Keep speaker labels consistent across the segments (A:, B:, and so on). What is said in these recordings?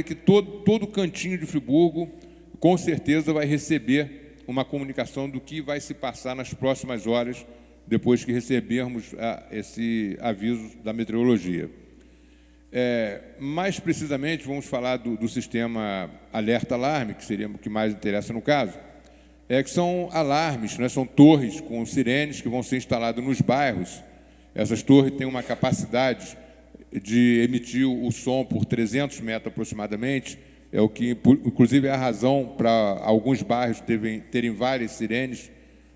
A: que todo cantinho de Friburgo, com certeza, vai receber uma comunicação do que vai se passar nas próximas horas, depois que recebermos esse aviso da meteorologia. Mais precisamente, vamos falar do sistema alerta-alarme, que seria o que mais interessa no caso, que são alarmes, né, são torres com sirenes que vão ser instaladas nos bairros. Essas torres têm uma capacidade de emitir o som por 300 metros aproximadamente, o que, inclusive, é a razão para alguns bairros terem várias sirenes,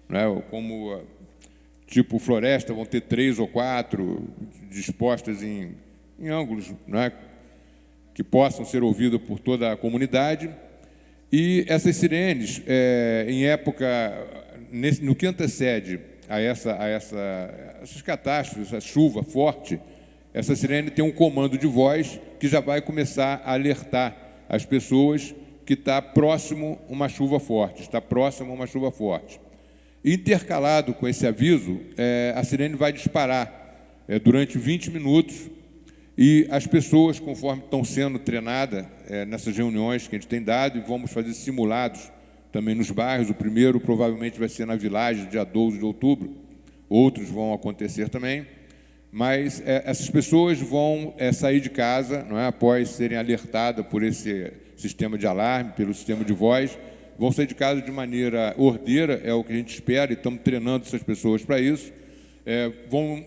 A: né, como, tipo Floresta, vão ter 3 ou 4 dispostas em ângulos, né, que possam ser ouvidas por toda a comunidade. E essas sirenes, em época, no que antecede a essas catástrofes, a chuva forte, essa sirene tem um comando de voz que já vai começar a alertar as pessoas que está próximo a uma chuva forte, está próximo a uma chuva forte. Intercalado com esse aviso, a sirene vai disparar durante 20 minutos e as pessoas, conforme estão sendo treinadas nessas reuniões que a gente tem dado, e vamos fazer simulados também nos bairros, o primeiro provavelmente vai ser na Vilagem, dia 12 de outubro, outros vão acontecer também, mas essas pessoas vão sair de casa, não é, após serem alertadas por esse sistema de alarme, pelo sistema de voz, vão sair de casa de maneira ordeira, é o que a gente espera, e estamos treinando essas pessoas para isso.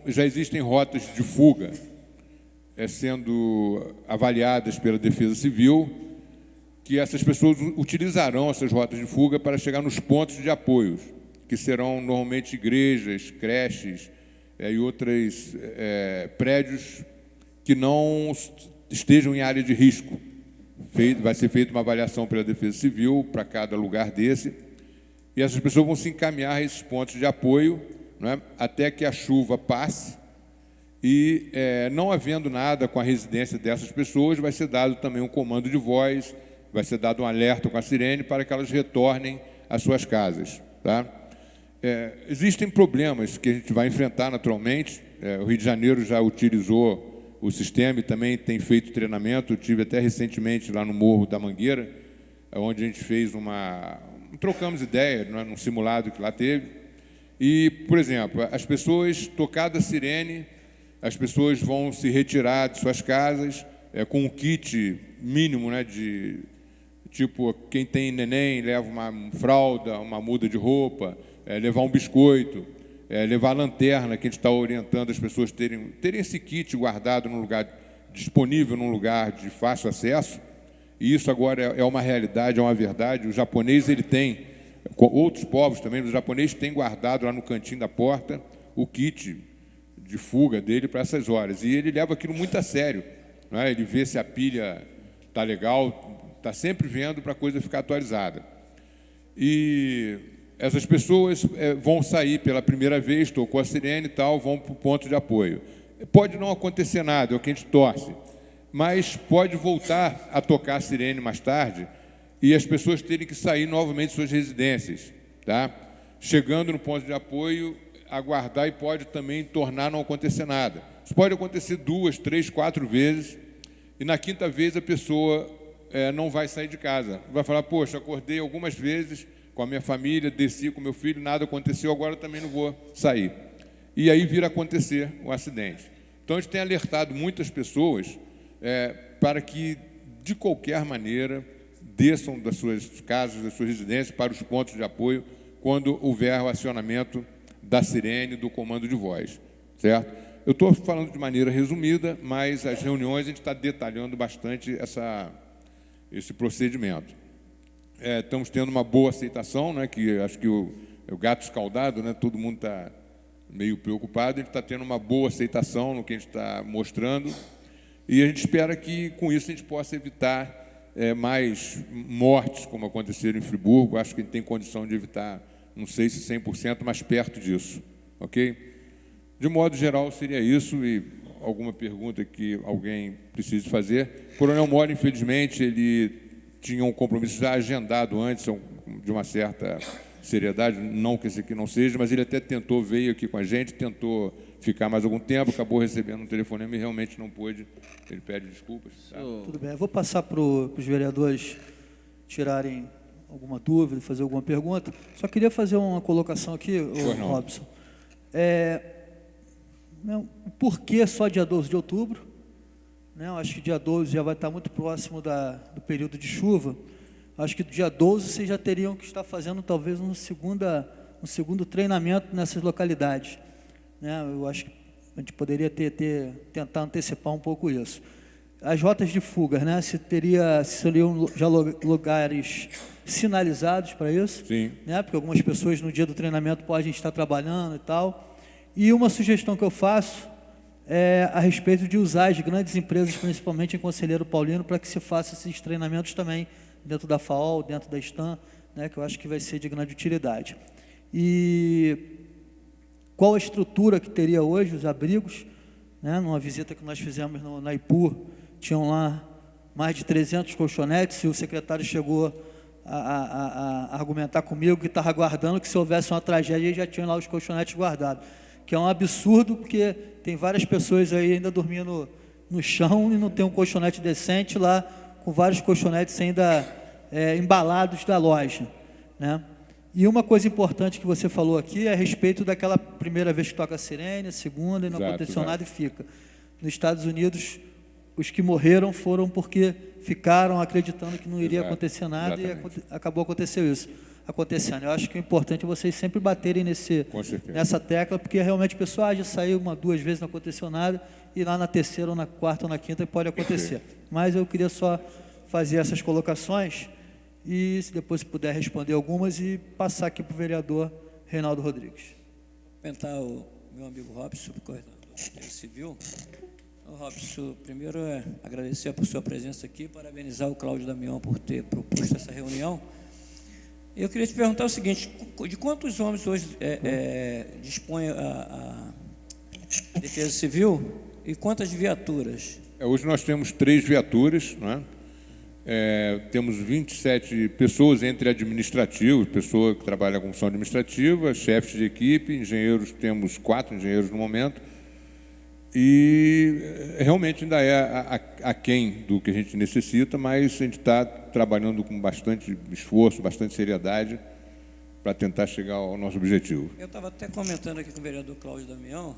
A: Já existem rotas de fuga sendo avaliadas pela Defesa Civil, que essas pessoas utilizarão essas rotas de fuga para chegar nos pontos de apoio, que serão normalmente igrejas, creches, e outros prédios que não estejam em área de risco. Vai ser feita uma avaliação pela Defesa Civil para cada lugar desse, e essas pessoas vão se encaminhar a esses pontos de apoio, não é, até que a chuva passe, e, não havendo nada com a residência dessas pessoas, vai ser dado também um comando de voz, vai ser dado um alerta com a sirene para que elas retornem às suas casas, tá? Existem problemas que a gente vai enfrentar naturalmente. O Rio de Janeiro já utilizou o sistema e também tem feito treinamento. Eu tive até recentemente lá no Morro da Mangueira, onde a gente fez trocamos ideia, num simulado que lá teve. E, por exemplo, as pessoas, tocada a sirene, as pessoas vão se retirar de suas casas com um kit mínimo, né, tipo, quem tem neném leva uma fralda, uma muda de roupa, levar um biscoito, levar a lanterna, que a gente está orientando as pessoas terem esse kit guardado num lugar, disponível num lugar de fácil acesso, e isso agora é uma realidade, é uma verdade. O japonês, ele tem, outros povos também, os japoneses têm guardado lá no cantinho da porta o kit de fuga dele para essas horas, e ele leva aquilo muito a sério, não é? Ele vê se a pilha está legal, está sempre vendo para a coisa ficar atualizada. E essas pessoas vão sair pela primeira vez, tocou a sirene e tal, vão para o ponto de apoio. Pode não acontecer nada, é o que a gente torce, mas pode voltar a tocar a sirene mais tarde e as pessoas terem que sair novamente de suas residências, tá? Chegando no ponto de apoio, aguardar, e pode também tornar não acontecer nada. Isso pode acontecer 2, 3, 4 vezes, e na quinta vez a pessoa não vai sair de casa. Vai falar, poxa, acordei algumas vezes com a minha família, desci com meu filho, nada aconteceu, agora também não vou sair. E aí vira acontecer um acidente. Então, a gente tem alertado muitas pessoas para que, de qualquer maneira, desçam das suas casas, das suas residências, para os pontos de apoio, quando houver o acionamento da sirene, do comando de voz, certo? Eu estou falando de maneira resumida, mas as reuniões a gente está detalhando bastante esse procedimento. Estamos tendo uma boa aceitação, né, que acho que o gato escaldado, né, todo mundo está meio preocupado, a gente está tendo uma boa aceitação no que a gente está mostrando, e a gente espera que, com isso, a gente possa evitar mais mortes, como aconteceram em Friburgo. Acho que a gente tem condição de evitar, não sei se 100%, mas perto disso, ok? De modo geral, seria isso, e alguma pergunta que alguém precise fazer. O Coronel Mora, infelizmente, ele tinha um compromisso já agendado antes, de uma certa seriedade, não que esse aqui não seja, mas ele até tentou, veio aqui com a gente, tentou ficar mais algum tempo, acabou recebendo um telefonema e realmente não pôde. Ele pede desculpas. Tá?
B: Tudo bem, eu vou passar para os vereadores tirarem alguma dúvida, fazer alguma pergunta. Só queria fazer uma colocação aqui, Robson. O porquê só dia 12 de outubro? Eu acho que dia 12 já vai estar muito próximo do período de chuva. Acho que dia 12 vocês já teriam que estar fazendo talvez um segundo treinamento nessas localidades. Eu acho que a gente poderia tentar antecipar um pouco isso. As rotas de fugas, se seriam já lugares sinalizados para isso?
A: Sim.
B: Porque algumas pessoas no dia do treinamento podem estar trabalhando e tal. E uma sugestão que eu faço é a respeito de usar as grandes empresas, principalmente em Conselheiro Paulino, para que se faça esses treinamentos também dentro da FAOL, dentro da STAM, que eu acho que vai ser de grande utilidade. E qual a estrutura que teria hoje os abrigos? Numa visita que nós fizemos na IPU, tinham lá mais de 300 colchonetes, e o secretário chegou a argumentar comigo que estava aguardando que se houvesse uma tragédia, ele já tinha lá os colchonetes guardados, que é um absurdo, porque tem várias pessoas aí ainda dormindo no chão e não tem um colchonete decente lá, com vários colchonetes ainda embalados da loja. E uma coisa importante que você falou aqui é a respeito daquela primeira vez que toca a sirene, a segunda, e não aconteceu nada e fica. Nos Estados Unidos, os que morreram foram porque ficaram acreditando que não iria acontecer nada, exatamente. E acabou acontecendo. Eu acho que o importante é vocês sempre baterem nessa tecla, porque realmente o pessoal já saiu uma, duas vezes, não aconteceu nada, e lá na terceira, ou na quarta, ou na quinta pode acontecer. Mas eu queria só fazer essas colocações e, se depois puder responder algumas, e passar aqui para o vereador Reinaldo Rodrigues.
C: Comentar o meu amigo Robson, coordenador civil. Robson, primeiro agradecer por sua presença aqui, parabenizar o Cláudio Damião por ter proposto essa reunião. Eu queria te perguntar o seguinte: de quantos homens hoje dispõe a Defesa Civil e quantas viaturas?
A: Hoje nós temos 3 viaturas, temos 27 pessoas entre administrativos, pessoa que trabalha com função administrativa, chefes de equipe, engenheiros, temos 4 engenheiros no momento, e realmente ainda é aquém do que a gente necessita, mas a gente está trabalhando com bastante esforço, bastante seriedade para tentar chegar ao nosso objetivo.
C: Eu estava até comentando aqui com o vereador Cláudio Damião,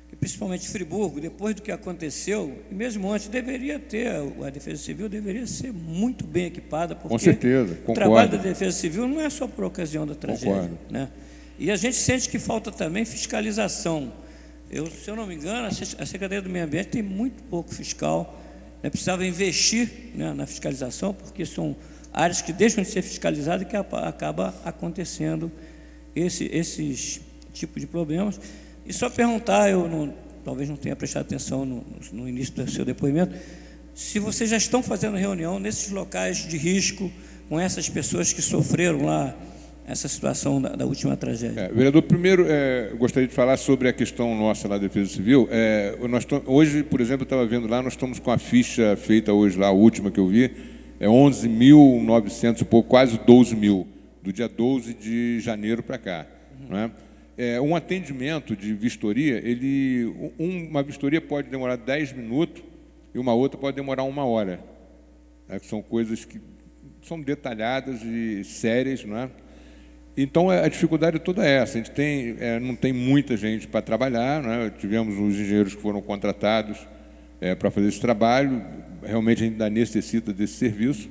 C: que principalmente Friburgo, depois do que aconteceu, e mesmo antes, deveria ter, a Defesa Civil deveria ser muito bem equipada, porque
A: com certeza, concordo.
C: O trabalho da Defesa Civil não é só por ocasião da tragédia. E a gente sente que falta também fiscalização. Se eu não me engano, a Secretaria do Meio Ambiente tem muito pouco fiscal, precisava investir na fiscalização, porque são áreas que deixam de ser fiscalizadas e que acaba acontecendo esses tipos de problemas. E só perguntar, talvez não tenha prestado atenção no início do seu depoimento, se vocês já estão fazendo reunião nesses locais de risco com essas pessoas que sofreram lá essa situação da última tragédia.
A: Vereador, primeiro, gostaria de falar sobre a questão nossa lá da Defesa Civil. Hoje, por exemplo, eu estava vendo lá, nós estamos com a ficha feita hoje lá, a última que eu vi, 11.900 e pouco, quase 12 mil, do dia 12 de janeiro para cá. Um atendimento de vistoria, uma vistoria pode demorar 10 minutos e uma outra pode demorar 1 hora. Que são coisas que são detalhadas e sérias, Então, a dificuldade toda é essa. A gente não tem muita gente para trabalhar, Tivemos os engenheiros que foram contratados para fazer esse trabalho, realmente a gente ainda necessita desse serviço,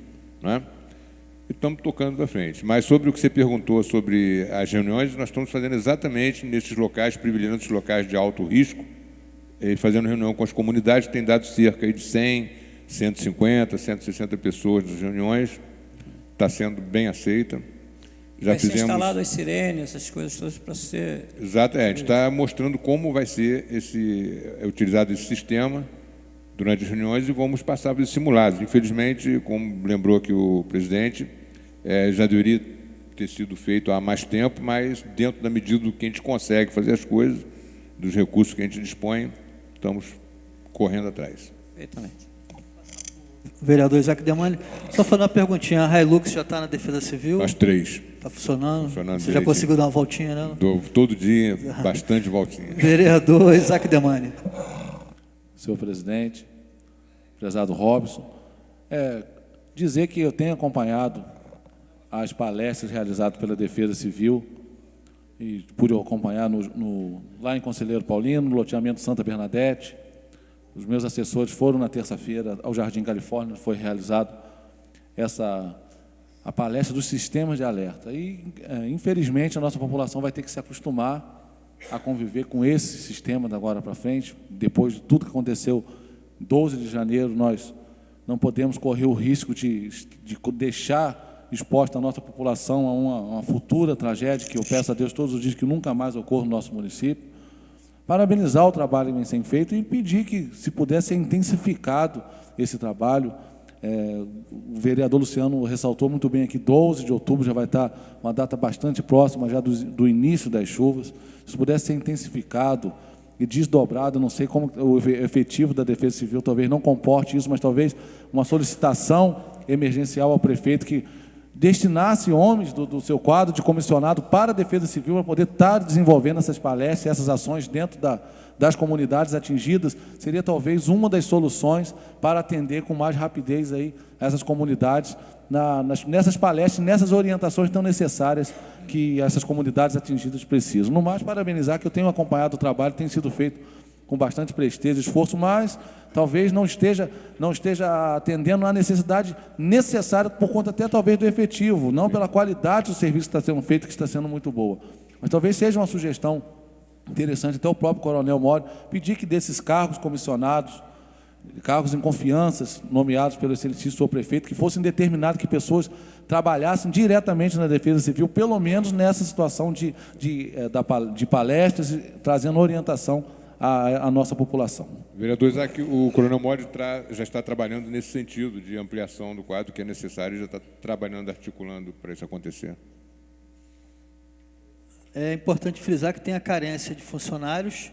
A: e estamos tocando para frente. Mas sobre o que você perguntou sobre as reuniões, nós estamos fazendo exatamente nesses locais, privilegiando esses locais de alto risco, fazendo reunião com as comunidades, tem dado cerca de 100, 150, 160 pessoas nas reuniões, está sendo bem aceita.
C: Já fizemos instalado as sirenes, essas coisas todas para ser...
A: Exato, a gente está mostrando como vai ser utilizado esse sistema durante as reuniões e vamos passar para os simulados. Infelizmente, como lembrou aqui o presidente, já deveria ter sido feito há mais tempo, mas dentro da medida do que a gente consegue fazer as coisas, dos recursos que a gente dispõe, estamos correndo atrás.
C: Perfeitamente.
B: Vereador Isaac Demani, só falando uma perguntinha, a Hilux já está na Defesa Civil?
A: As 3.
B: Está funcionando? Você já
A: direitinho.
B: conseguiu dar uma voltinha, né?
A: Dou todo dia, bastante voltinha.
B: Vereador Isaac Demani.
D: Senhor presidente, prezado Robson, dizer que eu tenho acompanhado as palestras realizadas pela Defesa Civil e pude acompanhar lá em Conselheiro Paulino, no loteamento Santa Bernadette. Os meus assessores foram na terça-feira ao Jardim Califórnia, foi realizado a palestra dos sistemas de alerta. E, infelizmente, a nossa população vai ter que se acostumar a conviver com esse sistema da agora para frente. Depois de tudo que aconteceu, 12 de janeiro, nós não podemos correr o risco de deixar exposta a nossa população a uma futura tragédia, que eu peço a Deus todos os dias que nunca mais ocorra no nosso município. Parabenizar o trabalho que vem sendo feito e pedir que, se pudesse, ser intensificado esse trabalho. O vereador Luciano ressaltou muito bem aqui, 12 de outubro já vai estar uma data bastante próxima já do início das chuvas. Se pudesse ser intensificado e desdobrado, não sei como o efetivo da Defesa Civil talvez não comporte isso, mas talvez uma solicitação emergencial ao prefeito que destinasse homens do seu quadro de comissionado para a Defesa Civil para poder estar desenvolvendo essas palestras, essas ações dentro das comunidades atingidas, seria talvez uma das soluções para atender com mais rapidez aí essas comunidades nessas palestras, nessas orientações tão necessárias que essas comunidades atingidas precisam. No mais, parabenizar que eu tenho acompanhado o trabalho, tem sido feito com bastante presteza e esforço, mas talvez não esteja atendendo à necessidade necessária por conta até talvez do efetivo, não pela qualidade do serviço que está sendo feito, que está sendo muito boa. Mas talvez seja uma sugestão interessante, até o próprio Coronel Mori, pedir que desses cargos comissionados, cargos em confianças, nomeados pelo excelentíssimo prefeito, que fossem determinados que pessoas trabalhassem diretamente na Defesa Civil, pelo menos nessa situação de palestras, trazendo orientação à nossa população.
A: Vereador Isaac, o Coronel Mori já está trabalhando nesse sentido de ampliação do quadro que é necessário e já está trabalhando, articulando para isso acontecer.
B: É importante frisar que tem a carência de funcionários,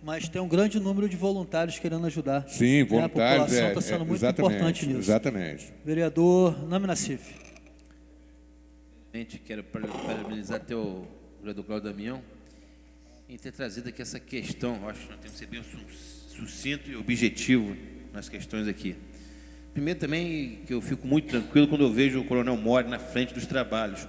B: mas tem um grande número de voluntários querendo ajudar.
A: Sim, voluntários.
B: A população está sendo muito importante nisso.
A: Exatamente.
B: Vereador Nami Nassif.
E: Quero parabenizar até o vereador Cláudio Damião em ter trazido aqui essa questão. Eu acho que nós temos que ser bem sucinto e objetivo nas questões aqui. Primeiro também que eu fico muito tranquilo quando eu vejo o Coronel Mori na frente dos trabalhos,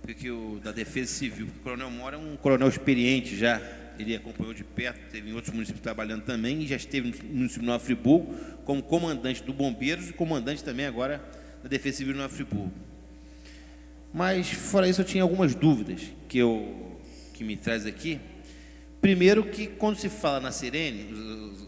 E: porque da Defesa Civil, porque o Coronel Mori é um coronel experiente já, ele acompanhou de perto, teve em outros municípios trabalhando também, e já esteve no município de Nova Friburgo como comandante do Bombeiros e comandante também agora da Defesa Civil de Nova Friburgo. Mas, fora isso, eu tinha algumas dúvidas que me traz aqui. Primeiro que, quando se fala na Sirene,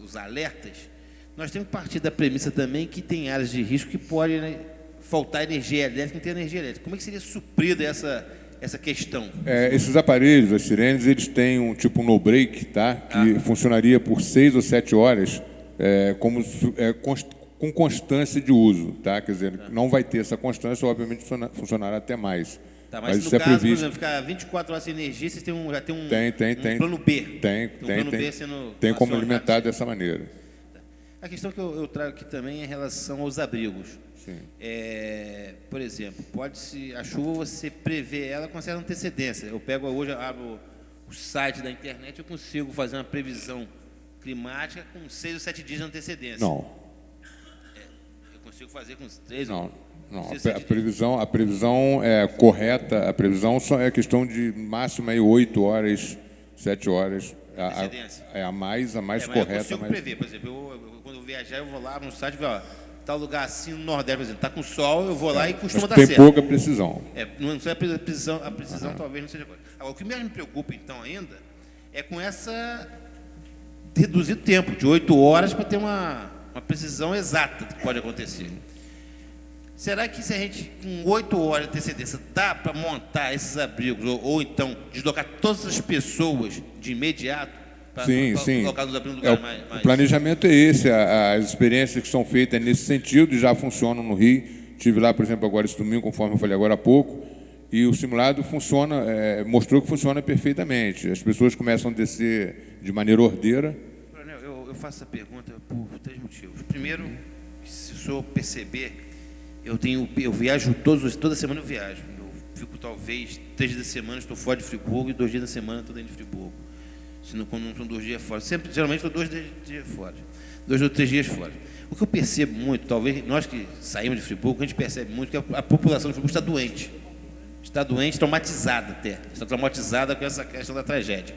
E: os alertas, nós temos que partir da premissa também que tem áreas de risco que pode, né, faltar energia elétrica, não ter energia elétrica. Como é que seria suprida essa questão?
A: Esses aparelhos, as sirenes, eles têm um tipo no-break, tá? Que funcionaria por 6 ou 7 horas com constância de uso, tá? Quer dizer, não vai ter essa constância, obviamente funcionará até mais.
C: Tá, mas no caso, por exemplo, ficar 24 horas sem energia, vocês já tem um plano B.
A: Tem como alimentar dessa maneira.
C: A questão que eu trago aqui também é em relação aos abrigos.
A: Sim.
C: Por exemplo, a chuva você prevê ela com certa antecedência. Eu pego hoje, abro o site da internet, eu consigo fazer uma previsão climática com 6 ou 7 dias de antecedência.
A: Não.
C: Eu consigo fazer com 3
A: não.
C: ou...
A: Não, a previsão é correta, a previsão só é questão de máximo aí 8 horas, 7 horas. A mais correta.
C: Eu consigo prever, por exemplo, quando eu viajar, eu vou lá no site e vejo, tal lugar assim no Nordeste, por exemplo, está com sol, eu vou lá e costuma dar certo.
A: Tem pouca precisão.
C: Não sei a precisão talvez não seja coisa. Agora, o que mais me preocupa, então, ainda, é com reduzir o tempo de 8 horas para ter uma precisão exata do que pode acontecer. Será que se a gente, com 8 horas de antecedência, dá para montar esses abrigos, ou então deslocar todas as pessoas de imediato para colocar nos abrigos no lugar mais...
A: O planejamento é esse, as experiências que são feitas nesse sentido já funcionam no Rio. Estive lá, por exemplo, agora esse domingo, conforme eu falei agora há pouco, e o simulado mostrou que funciona perfeitamente. As pessoas começam a descer de maneira ordeira.
C: Coronel, eu faço essa pergunta por 3 motivos. Primeiro, se o senhor perceber... Eu viajo toda semana eu viajo. Eu
E: fico talvez 3 dias da semana estou fora de Friburgo e 2 dias da semana estou dentro de Friburgo. Quando não são 2 dias fora. Geralmente estou 2 dias fora. 2 ou 3 dias fora. O que eu percebo muito, talvez nós que saímos de Friburgo, a gente percebe muito que a população de Friburgo está doente. Está doente, traumatizada até. Está traumatizada com essa questão da tragédia.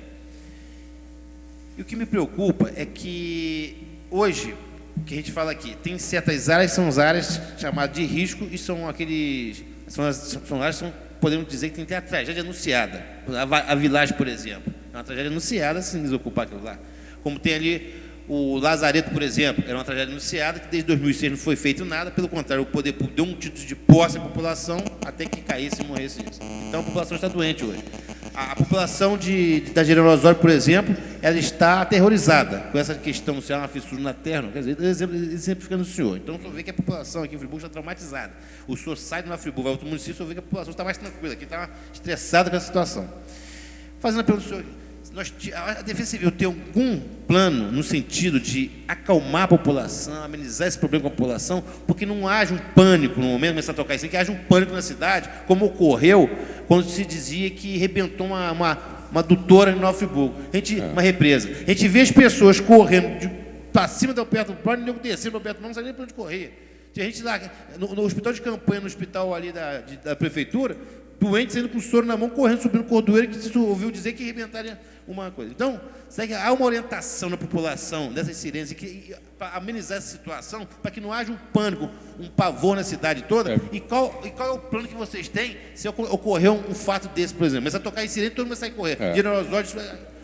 E: E o que me preocupa é que hoje, o que a gente fala aqui, tem certas áreas que são as áreas chamadas de risco e são aqueles. São áreas que podemos dizer que tem que ter a tragédia anunciada. A Village, por exemplo, é uma tragédia anunciada se desocupar aquilo lá. Como tem ali o Lazareto, por exemplo, era uma tragédia anunciada que desde 2006 não foi feito nada, pelo contrário, o poder público deu um título de posse à população até que caísse e morresse isso. Então a população está doente hoje. A população da General Osório, por exemplo, ela está aterrorizada com essa questão se há uma fissura na terra. Quer dizer, exemplificando o senhor. Então, o senhor vê que a população aqui em Friburgo está traumatizada. O senhor sai de uma Friburgo, vai a outro município, o senhor vê que a população está mais tranquila, que está estressada com essa situação. Fazendo a pergunta do senhor, a Defesa Civil tem algum plano no sentido de acalmar a população, amenizar esse problema com a população, porque não haja um pânico no momento, começar a tocar isso, que haja um pânico na cidade, como ocorreu quando se dizia que rebentou uma adutora em Nova Friburgo, uma represa. A gente vê as pessoas correndo para cima do Alberto Plano, e descendo do Alberto Plano, não sabe nem para onde correr. Tinha gente lá, no hospital de campanha, no hospital ali da prefeitura, doente saindo com o soro na mão, correndo, subindo o cordoeiro, que se ouviu dizer que arrebentaria uma coisa. Então, sabe que há uma orientação na população dessas sirenes para amenizar essa situação, para que não haja um pânico, um pavor na cidade toda. E qual é o plano que vocês têm se ocorrer um fato desse, por exemplo? Começar a tocar em sirene, todo mundo vai sair correr. General Osório,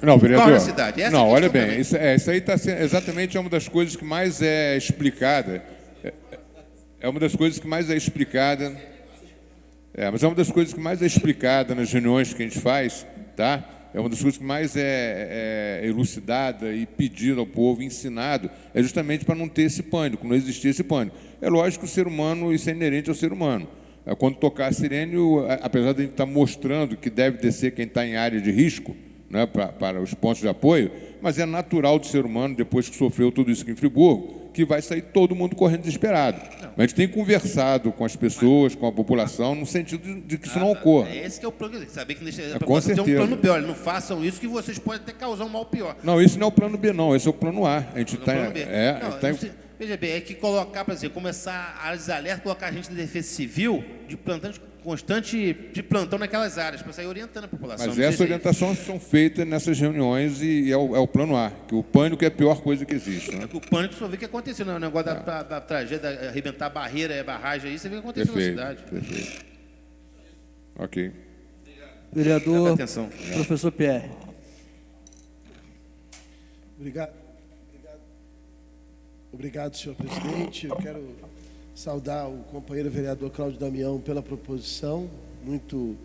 A: não, vereador,
E: corre na cidade.
A: não, olha bem, isso aí está sendo exatamente uma das coisas que mais é explicada. É uma das coisas que mais é explicada. Mas é uma das coisas que mais é explicada nas reuniões que a gente faz, tá? É uma das coisas que mais é elucidada e pedida ao povo, ensinado, é justamente para não ter esse pânico, não existir esse pânico. É lógico que o ser humano, isso é inerente ao ser humano. Quando tocar a sirene, apesar de a gente estar mostrando que deve descer quem está em área de risco, né, para os pontos de apoio, mas é natural do ser humano, depois que sofreu tudo isso aqui em Friburgo, que vai sair todo mundo correndo desesperado. Mas a gente tem conversado com as pessoas, com a população, no sentido de que isso não ocorra.
E: Esse que é o plano, saber que
A: com certeza.
E: Tem um plano B, não façam isso que vocês podem até causar um mal pior.
A: Não, isso não é o plano B, não, esse é o plano A. A gente está...
E: Veja bem, é que colocar, por exemplo, começar áreas de alerta, colocar a gente da Defesa Civil de plantão constante de plantão naquelas áreas, para sair orientando a população.
A: Mas essas orientações são feitas nessas reuniões e é o plano A, que o pânico é a pior coisa que existe. Né?
E: O pânico só vê o que aconteceu, o negócio da tragédia, arrebentar a barreira, a barragem, aí você vê o que aconteceu na cidade.
A: Perfeito. Ok.
B: Vereador, professor Pierre.
F: Obrigado, senhor presidente. Eu quero saudar o companheiro vereador Cláudio Damião pela proposição, muito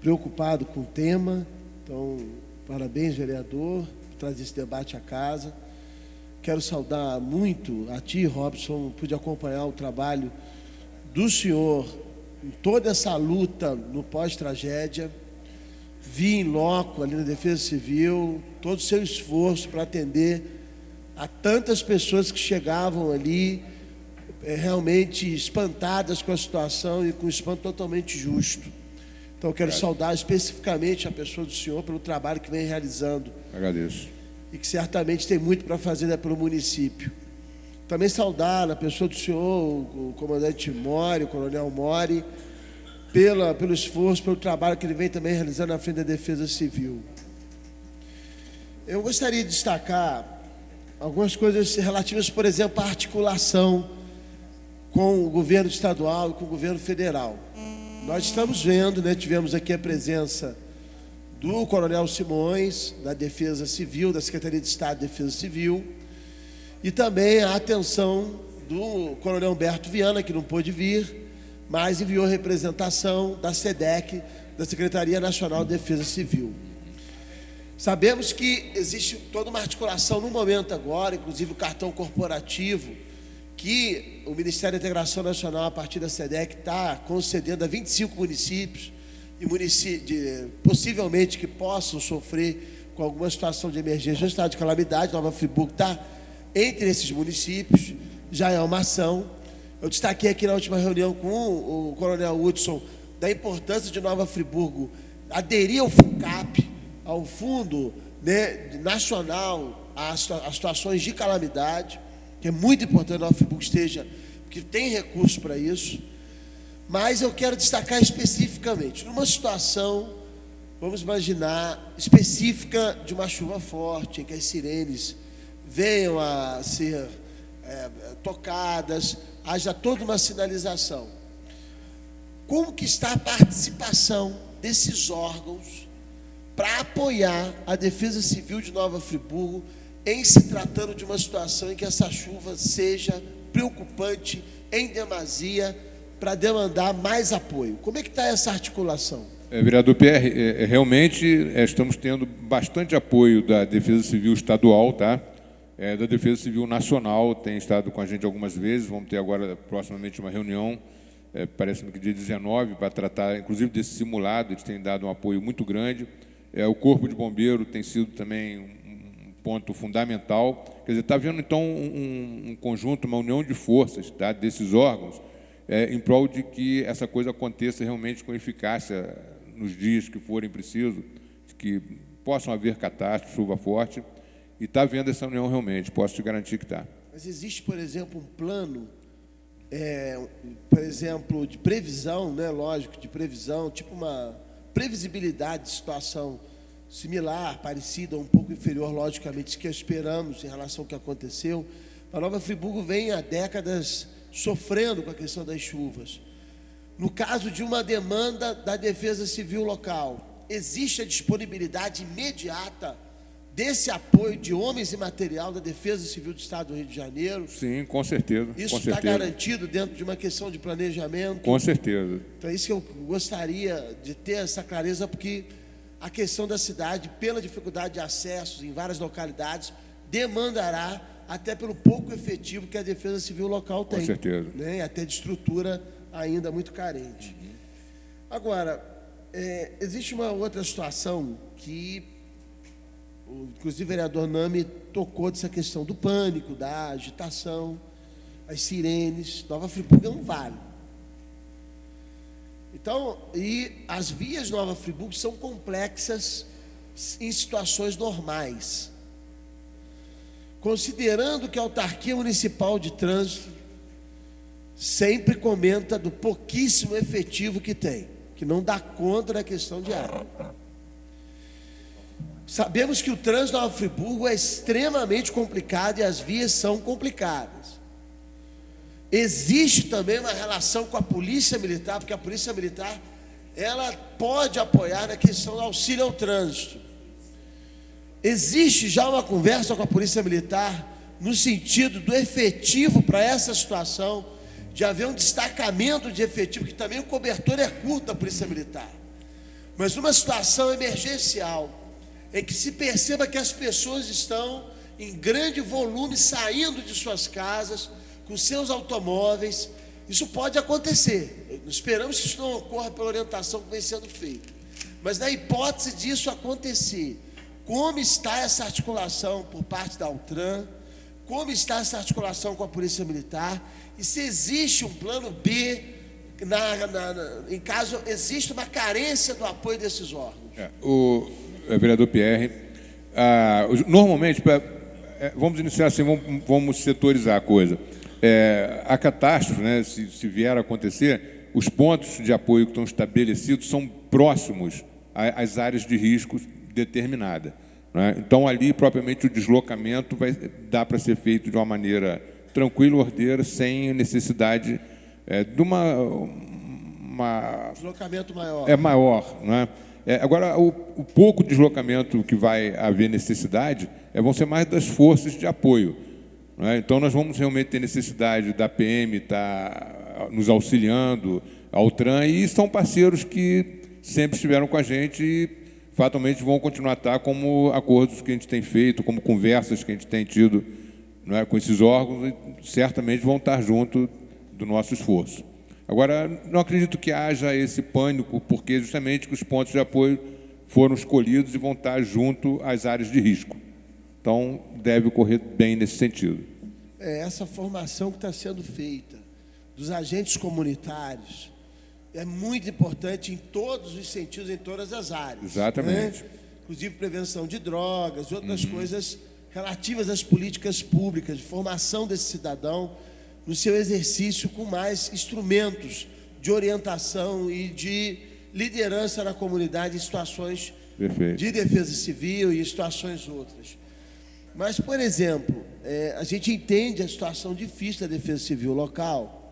F: preocupado com o tema. Então, parabéns, vereador, por trazer esse debate à casa. Quero saudar muito a ti, Robson, pude acompanhar o trabalho do senhor em toda essa luta no pós-tragédia. Vi em loco, ali na Defesa Civil, todo o seu esforço para atender a tantas pessoas que chegavam ali realmente espantadas com a situação e com um espanto totalmente justo. Então, eu quero saudar especificamente a pessoa do senhor pelo trabalho que vem realizando.
A: Agradeço.
F: E que certamente tem muito para fazer, né, pelo município. Também saudar a pessoa do senhor, o comandante Mori, o coronel Mori, pelo esforço, pelo trabalho que ele vem também realizando na frente da Defesa Civil. Eu gostaria de destacar algumas coisas relativas, por exemplo, à articulação com o governo estadual e com o governo federal. Nós estamos vendo, né, tivemos aqui a presença do coronel Simões, da Defesa Civil, da Secretaria de Estado de Defesa Civil, e também a atenção do coronel Humberto Viana, que não pôde vir, mas enviou representação da SEDEC, da Secretaria Nacional de Defesa Civil. Sabemos que existe toda uma articulação no momento agora, inclusive o cartão corporativo, que o Ministério da Integração Nacional, a partir da SEDEC, está concedendo a 25 municípios, e possivelmente que possam sofrer com alguma situação de emergência ou estado de calamidade. Nova Friburgo está entre esses municípios, já é uma ação. Eu destaquei aqui na última reunião com o coronel Hudson da importância de Nova Friburgo aderir ao FUNCAP, ao Fundo, né, Nacional às situações de calamidade, que é muito importante que Nova Friburgo esteja, porque tem recursos para isso. Mas eu quero destacar especificamente, numa situação, vamos imaginar, específica de uma chuva forte, em que as sirenes venham a ser tocadas, haja toda uma sinalização. Como que está a participação desses órgãos para apoiar a Defesa Civil de Nova Friburgo em se tratando de uma situação em que essa chuva seja preocupante em demasia para demandar mais apoio? Como é que está essa articulação?
A: Vereador Pierre, realmente estamos tendo bastante apoio da Defesa Civil Estadual, tá? Da Defesa Civil Nacional, tem estado com a gente algumas vezes, vamos ter agora proximamente uma reunião, parece-me que dia 19, para tratar inclusive desse simulado, eles têm dado um apoio muito grande. O Corpo de Bombeiro tem sido também um ponto fundamental. Quer dizer, está havendo então um conjunto, uma união de forças, tá, desses órgãos, em prol de que essa coisa aconteça realmente com eficácia nos dias que forem precisos, que possam haver catástrofes, chuva forte, e está havendo essa união realmente, posso te garantir que está.
F: Mas existe, por exemplo, um plano, por exemplo, de previsão, né, lógico, de previsão, tipo uma previsibilidade de situação similar, parecida, um pouco inferior, logicamente, que esperamos em relação ao que aconteceu. A Nova Friburgo vem há décadas sofrendo com a questão das chuvas. No caso de uma demanda da Defesa Civil local, existe a disponibilidade imediata desse apoio de homens e material da Defesa Civil do Estado do Rio de Janeiro?
A: Sim, com certeza.
F: Isso está garantido dentro de uma questão de planejamento?
A: Com certeza.
F: Então, é isso que eu gostaria de ter essa clareza, porque a questão da cidade, pela dificuldade de acessos em várias localidades, demandará, até pelo pouco efetivo que a Defesa Civil local tem.
A: Com certeza.
F: Né? Até de estrutura ainda muito carente. Agora, existe uma outra situação que, inclusive o vereador Nami tocou dessa questão do pânico, da agitação, as sirenes. Nova Friburgo é um vale. Então, e as vias de Nova Friburgo são complexas em situações normais. Considerando que a Autarquia Municipal de Trânsito sempre comenta do pouquíssimo efetivo que tem, que não dá conta da questão de área. Sabemos que o trânsito em Nova Friburgo é extremamente complicado e as vias são complicadas. Existe também uma relação com a Polícia Militar, porque a Polícia Militar, ela pode apoiar na questão do auxílio ao trânsito. Existe já uma conversa com a Polícia Militar no sentido do efetivo para essa situação, de haver um destacamento de efetivo, que também o cobertor é curto da Polícia Militar. Mas numa situação emergencial, em que se perceba que as pessoas estão em grande volume saindo de suas casas, com seus automóveis, isso pode acontecer. Esperamos que isso não ocorra pela orientação que vem sendo feita. Mas na hipótese disso acontecer, como está essa articulação por parte da Altran? Como está essa articulação com a Polícia Militar? E se existe um plano B, em caso existe uma carência do apoio desses órgãos?
A: O vereador Pierre, normalmente, vamos iniciar assim, vamos setorizar a coisa. A catástrofe, né, se vier a acontecer, os pontos de apoio que estão estabelecidos são próximos às áreas de risco determinada, né? Então, ali, propriamente, o deslocamento vai dar para ser feito de uma maneira tranquila, ordeira, sem necessidade de
F: deslocamento maior.
A: Maior, né? Agora, o pouco deslocamento que vai haver necessidade vão ser mais das forças de apoio, né? Então, nós vamos realmente ter necessidade da PM estar nos auxiliando, a Altran, e são parceiros que sempre estiveram com a gente e fatalmente vão continuar a estar, como acordos que a gente tem feito, como conversas que a gente tem tido, né, com esses órgãos, e certamente vão estar junto do nosso esforço. Agora, não acredito que haja esse pânico, porque justamente que os pontos de apoio foram escolhidos e vão estar junto às áreas de risco. Então, deve ocorrer bem nesse sentido.
F: Essa formação que está sendo feita dos agentes comunitários, é muito importante em todos os sentidos, em todas as áreas.
A: Exatamente.
F: Né? Inclusive prevenção de drogas e outras coisas relativas às políticas públicas, de formação desse cidadão no seu exercício com mais instrumentos de orientação e de liderança na comunidade em situações de defesa civil e em situações outras. Mas, por exemplo, a gente entende a situação difícil da defesa civil local,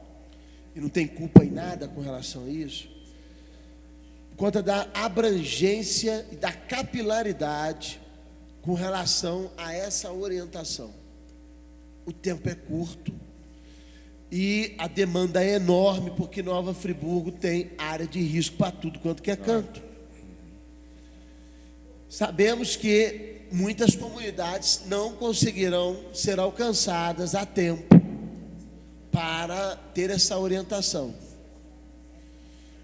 F: e não tem culpa em nada com relação a isso, por conta da abrangência e da capilaridade com relação a essa orientação. O tempo é curto e a demanda é enorme, porque Nova Friburgo tem área de risco para tudo quanto que é canto. Sabemos que muitas comunidades não conseguirão ser alcançadas a tempo para ter essa orientação.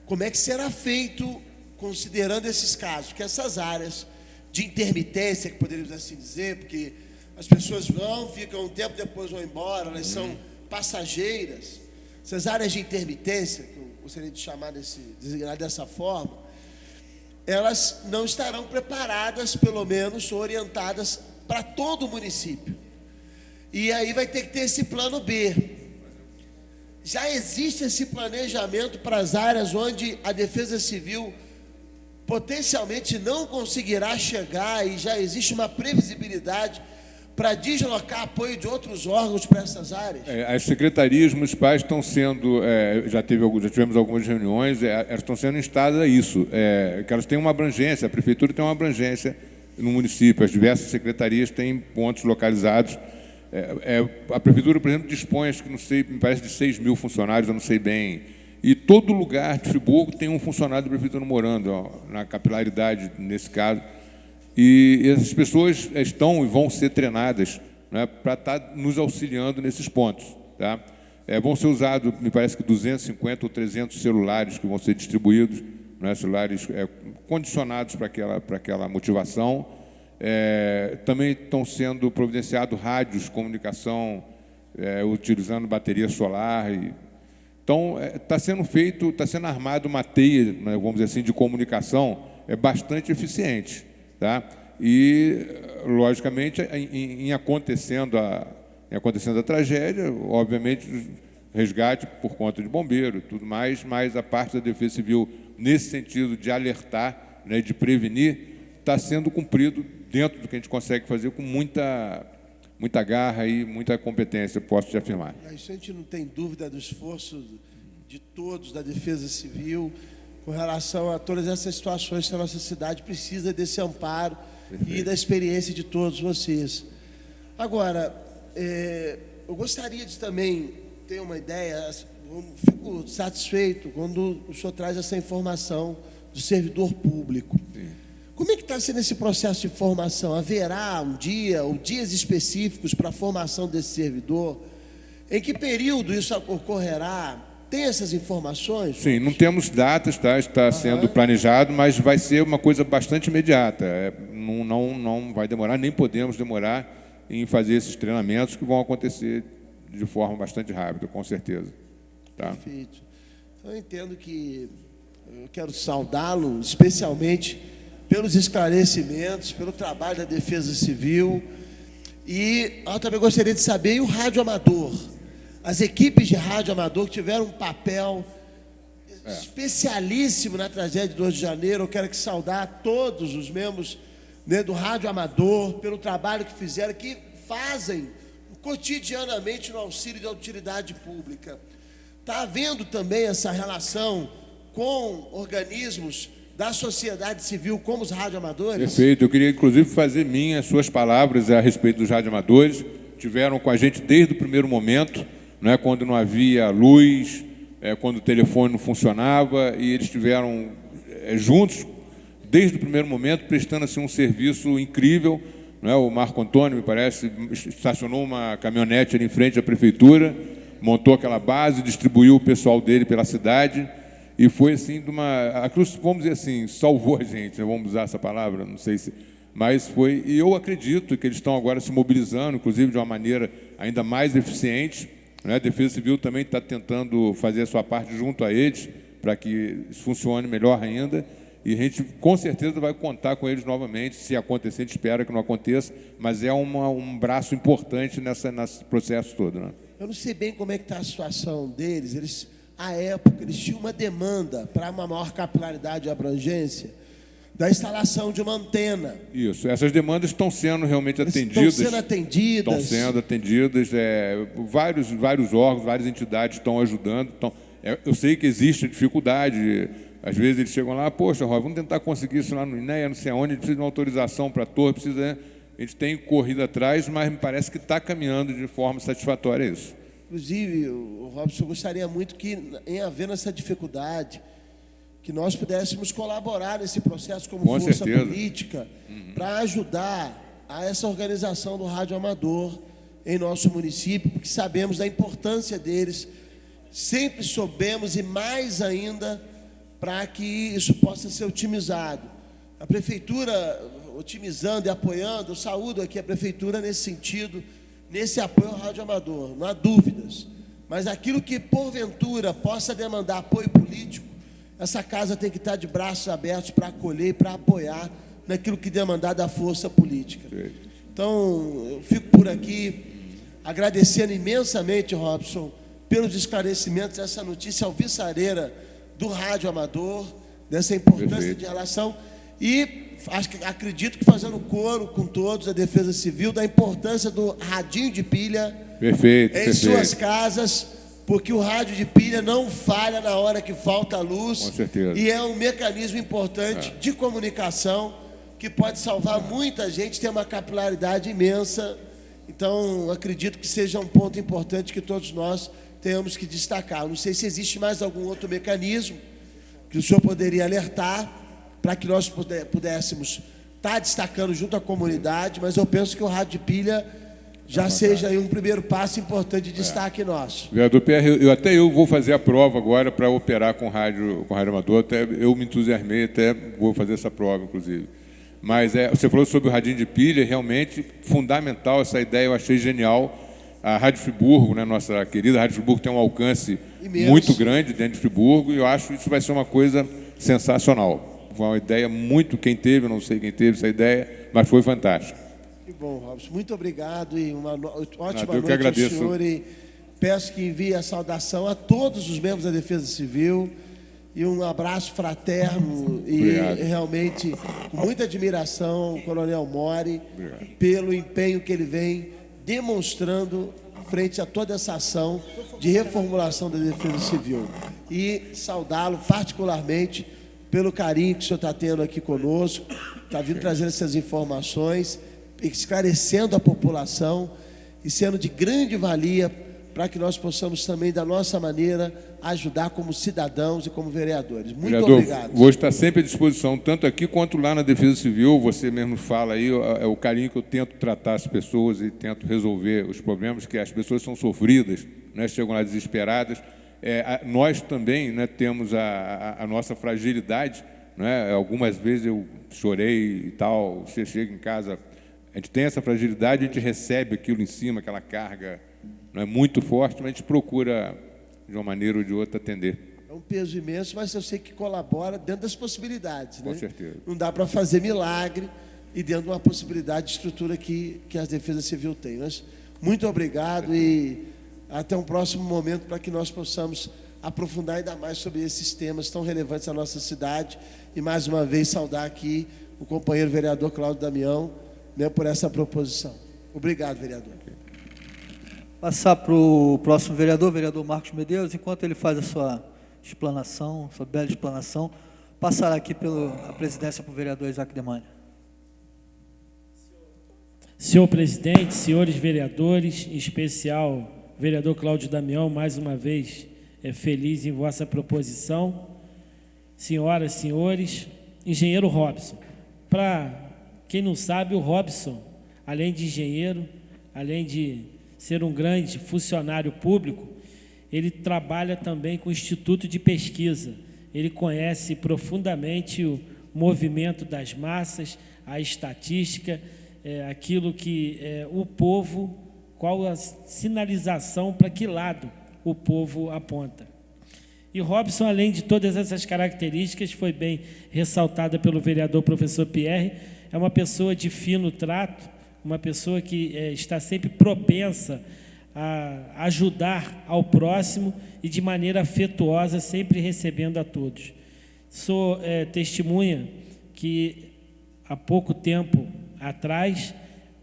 F: Como é que será feito, considerando esses casos, que essas áreas de intermitência, que poderíamos assim dizer, porque as pessoas vão, ficam um tempo, depois vão embora, elas são passageiras, essas áreas de intermitência, que eu gostaria de chamar designar dessa forma, elas não estarão preparadas, pelo menos orientadas para todo o município. E aí vai ter que ter esse plano B. Já existe esse planejamento para as áreas onde a Defesa Civil potencialmente não conseguirá chegar, e já existe uma previsibilidade para deslocar apoio de outros órgãos para essas áreas?
A: As secretarias municipais estão sendo, já tivemos algumas reuniões, elas estão sendo instadas a isso, que elas têm uma abrangência, a prefeitura tem uma abrangência no município, as diversas secretarias têm pontos localizados. A prefeitura, por exemplo, dispõe, acho que não sei, me parece de 6 mil funcionários, eu não sei bem, e todo lugar de Friburgo tem um funcionário da prefeitura morando, na capilaridade nesse caso. E essas pessoas estão e vão ser treinadas, né, para estar nos auxiliando nesses pontos. Tá? Vão ser usados, me parece que 250 ou 300 celulares que vão ser distribuídos, né, celulares condicionados para aquela motivação. Também estão sendo providenciados rádios, comunicação, utilizando bateria solar. Então, está sendo armada uma teia, né, vamos dizer assim, de comunicação bastante eficiente. Tá? E, logicamente, em acontecendo a tragédia, obviamente, resgate por conta de bombeiro e tudo mais, mas a parte da Defesa Civil, nesse sentido de alertar, né, de prevenir, está sendo cumprido dentro do que a gente consegue fazer com muita garra e muita competência, posso te afirmar.
F: Isso a gente não tem dúvida do esforço de todos da Defesa Civil com relação a todas essas situações que a nossa cidade precisa desse amparo. Perfeito. E da experiência de todos vocês. Agora, eu gostaria de também ter uma ideia, fico satisfeito quando o senhor traz essa informação do servidor público. Sim. Como é que está sendo esse processo de formação? Haverá um dia ou dias específicos para a formação desse servidor? Em que período isso ocorrerá? Tem essas informações?
A: Sim, não temos datas, tá? Está sendo planejado, mas vai ser uma coisa bastante imediata. Não vai demorar, nem podemos demorar em fazer esses treinamentos que vão acontecer de forma bastante rápida, com certeza. Tá?
F: Perfeito. Então, eu entendo que eu quero saudá-lo, especialmente pelos esclarecimentos, pelo trabalho da Defesa Civil. E eu também gostaria de saber, e o rádio amador? As equipes de rádio amador que tiveram um papel especialíssimo na tragédia de 2 de janeiro. Eu quero aqui saudar todos os membros, né, do rádio amador pelo trabalho que fizeram, que fazem cotidianamente no auxílio da utilidade pública. Está havendo também essa relação com organismos da sociedade civil, como os radioamadores?
A: Perfeito. Eu queria, inclusive, fazer minhas suas palavras a respeito dos radioamadores. Tiveram com a gente desde o primeiro momento, né, quando não havia luz, quando o telefone não funcionava, e eles estiveram juntos desde o primeiro momento, prestando assim, um serviço incrível. Né? O Marco Antônio, me parece, estacionou uma caminhonete ali em frente à prefeitura, montou aquela base, distribuiu o pessoal dele pela cidade, e foi assim, vamos dizer assim, salvou a gente, vamos usar essa palavra, não sei se... Mas foi, e eu acredito que eles estão agora se mobilizando, inclusive de uma maneira ainda mais eficiente. Né? A Defesa Civil também está tentando fazer a sua parte junto a eles, para que isso funcione melhor ainda. E a gente, com certeza, vai contar com eles novamente. Se acontecer, a gente espera que não aconteça, mas é um braço importante nesse processo todo, né?
F: Eu não sei bem como é que está a situação deles. Eles, à época, eles tinham uma demanda para uma maior capilaridade e abrangência da instalação de uma antena.
A: Isso. Essas demandas estão sendo realmente atendidas.
F: Estão sendo atendidas.
A: Estão sendo atendidas. Vários órgãos, várias entidades estão ajudando. Eu sei que existe dificuldade. Às vezes eles chegam lá, poxa, Roy, vamos tentar conseguir isso lá no INEA, não sei aonde, a gente precisa de uma autorização para a torre, a gente tem corrido atrás, mas me parece que está caminhando de forma satisfatória isso.
F: Inclusive, o Robson, gostaria muito que, em havendo essa dificuldade, que nós pudéssemos colaborar nesse processo como
A: Com
F: força
A: certeza.
F: política para ajudar a essa organização do rádio amador em nosso município, porque sabemos da importância deles, sempre soubemos e mais ainda para que isso possa ser otimizado. A Prefeitura, otimizando e apoiando, eu saúdo aqui a Prefeitura nesse sentido, nesse apoio ao rádio amador, não há dúvidas. Mas aquilo que, porventura, possa demandar apoio político, essa casa tem que estar de braços abertos para acolher e para apoiar naquilo que demandar da força política. Então, eu fico por aqui, agradecendo imensamente, Robson, pelos esclarecimentos dessa notícia alvissareira do rádio amador, dessa importância de relação, e acredito que fazendo coro com todos, a Defesa Civil, da importância do radinho de pilha em suas casas, porque o rádio de pilha não falha na hora que falta a luz.
A: Com certeza.
F: E é um mecanismo importante de comunicação que pode salvar muita gente, tem uma capilaridade imensa. Então, acredito que seja um ponto importante que todos nós temos que destacar. Não sei se existe mais algum outro mecanismo que o senhor poderia alertar para que nós pudéssemos estar destacando junto à comunidade, mas eu penso que o rádio de pilha já seja aí um primeiro passo importante de destaque nosso.
A: Vereador Pierre, eu vou fazer a prova agora para operar com rádio amador, até eu me entusiasmei, até vou fazer essa prova, inclusive. Mas você falou sobre o radinho de pilha, realmente fundamental essa ideia, eu achei genial. A Rádio Friburgo, né, nossa querida Rádio Friburgo, tem um alcance muito grande dentro de Friburgo, e eu acho que isso vai ser uma coisa sensacional. Foi uma ideia muito, quem teve, eu não sei quem teve essa ideia, mas foi fantástico.
F: Que bom, Robson. Muito obrigado e uma ótima
A: noite
F: ao senhor. E peço que envie a saudação a todos os membros da Defesa Civil e um abraço fraterno e realmente com muita admiração ao Coronel Mori pelo empenho que ele vem demonstrando frente a toda essa ação de reformulação da Defesa Civil. E saudá-lo particularmente pelo carinho que o senhor está tendo aqui conosco, está vindo trazendo essas informações, esclarecendo a população e sendo de grande valia para que nós possamos também, da nossa maneira, ajudar como cidadãos e como vereadores. Muito
A: vereador,
F: obrigado.
A: Vou estar sempre à disposição, tanto aqui quanto lá na Defesa Civil. Você mesmo fala aí, é o carinho que eu tento tratar as pessoas e tento resolver os problemas, que as pessoas são sofridas, né, chegam lá desesperadas. Nós também, né, temos a nossa fragilidade, né? Algumas vezes eu chorei e tal, você chega em casa, a gente tem essa fragilidade, a gente recebe aquilo em cima, aquela carga, não é muito forte, mas a gente procura, de uma maneira ou de outra, atender.
F: É um peso imenso, mas eu sei que colabora dentro das possibilidades.
A: Com
F: né?
A: certeza.
F: Não dá para fazer milagre e dentro de uma possibilidade de estrutura que a Defesa Civil tem. Mas muito obrigado e até um próximo momento para que nós possamos aprofundar ainda mais sobre esses temas tão relevantes à nossa cidade. E mais uma vez saudar aqui o companheiro vereador Cláudio Damião, né, por essa proposição. Obrigado, vereador.
B: Passar para o próximo vereador, vereador Marcos Medeiros, enquanto ele faz a sua explanação, sua bela explanação, passará aqui a presidência para o vereador Isaac Demânia.
G: Senhor presidente, senhores vereadores, em especial vereador Cláudio Damião, mais uma vez feliz em vossa proposição. Senhoras, senhores, engenheiro Robson. Para quem não sabe, o Robson, além de engenheiro, além de ser um grande funcionário público, ele trabalha também com o Instituto de Pesquisa. Ele conhece profundamente o movimento das massas, a estatística, aquilo que o povo, qual a sinalização, para que lado o povo aponta. E Robson, além de todas essas características, foi bem ressaltada pelo vereador professor Pierre, é uma pessoa de fino trato, uma pessoa que está sempre propensa a ajudar ao próximo e de maneira afetuosa, sempre recebendo a todos. Sou testemunha que há pouco tempo atrás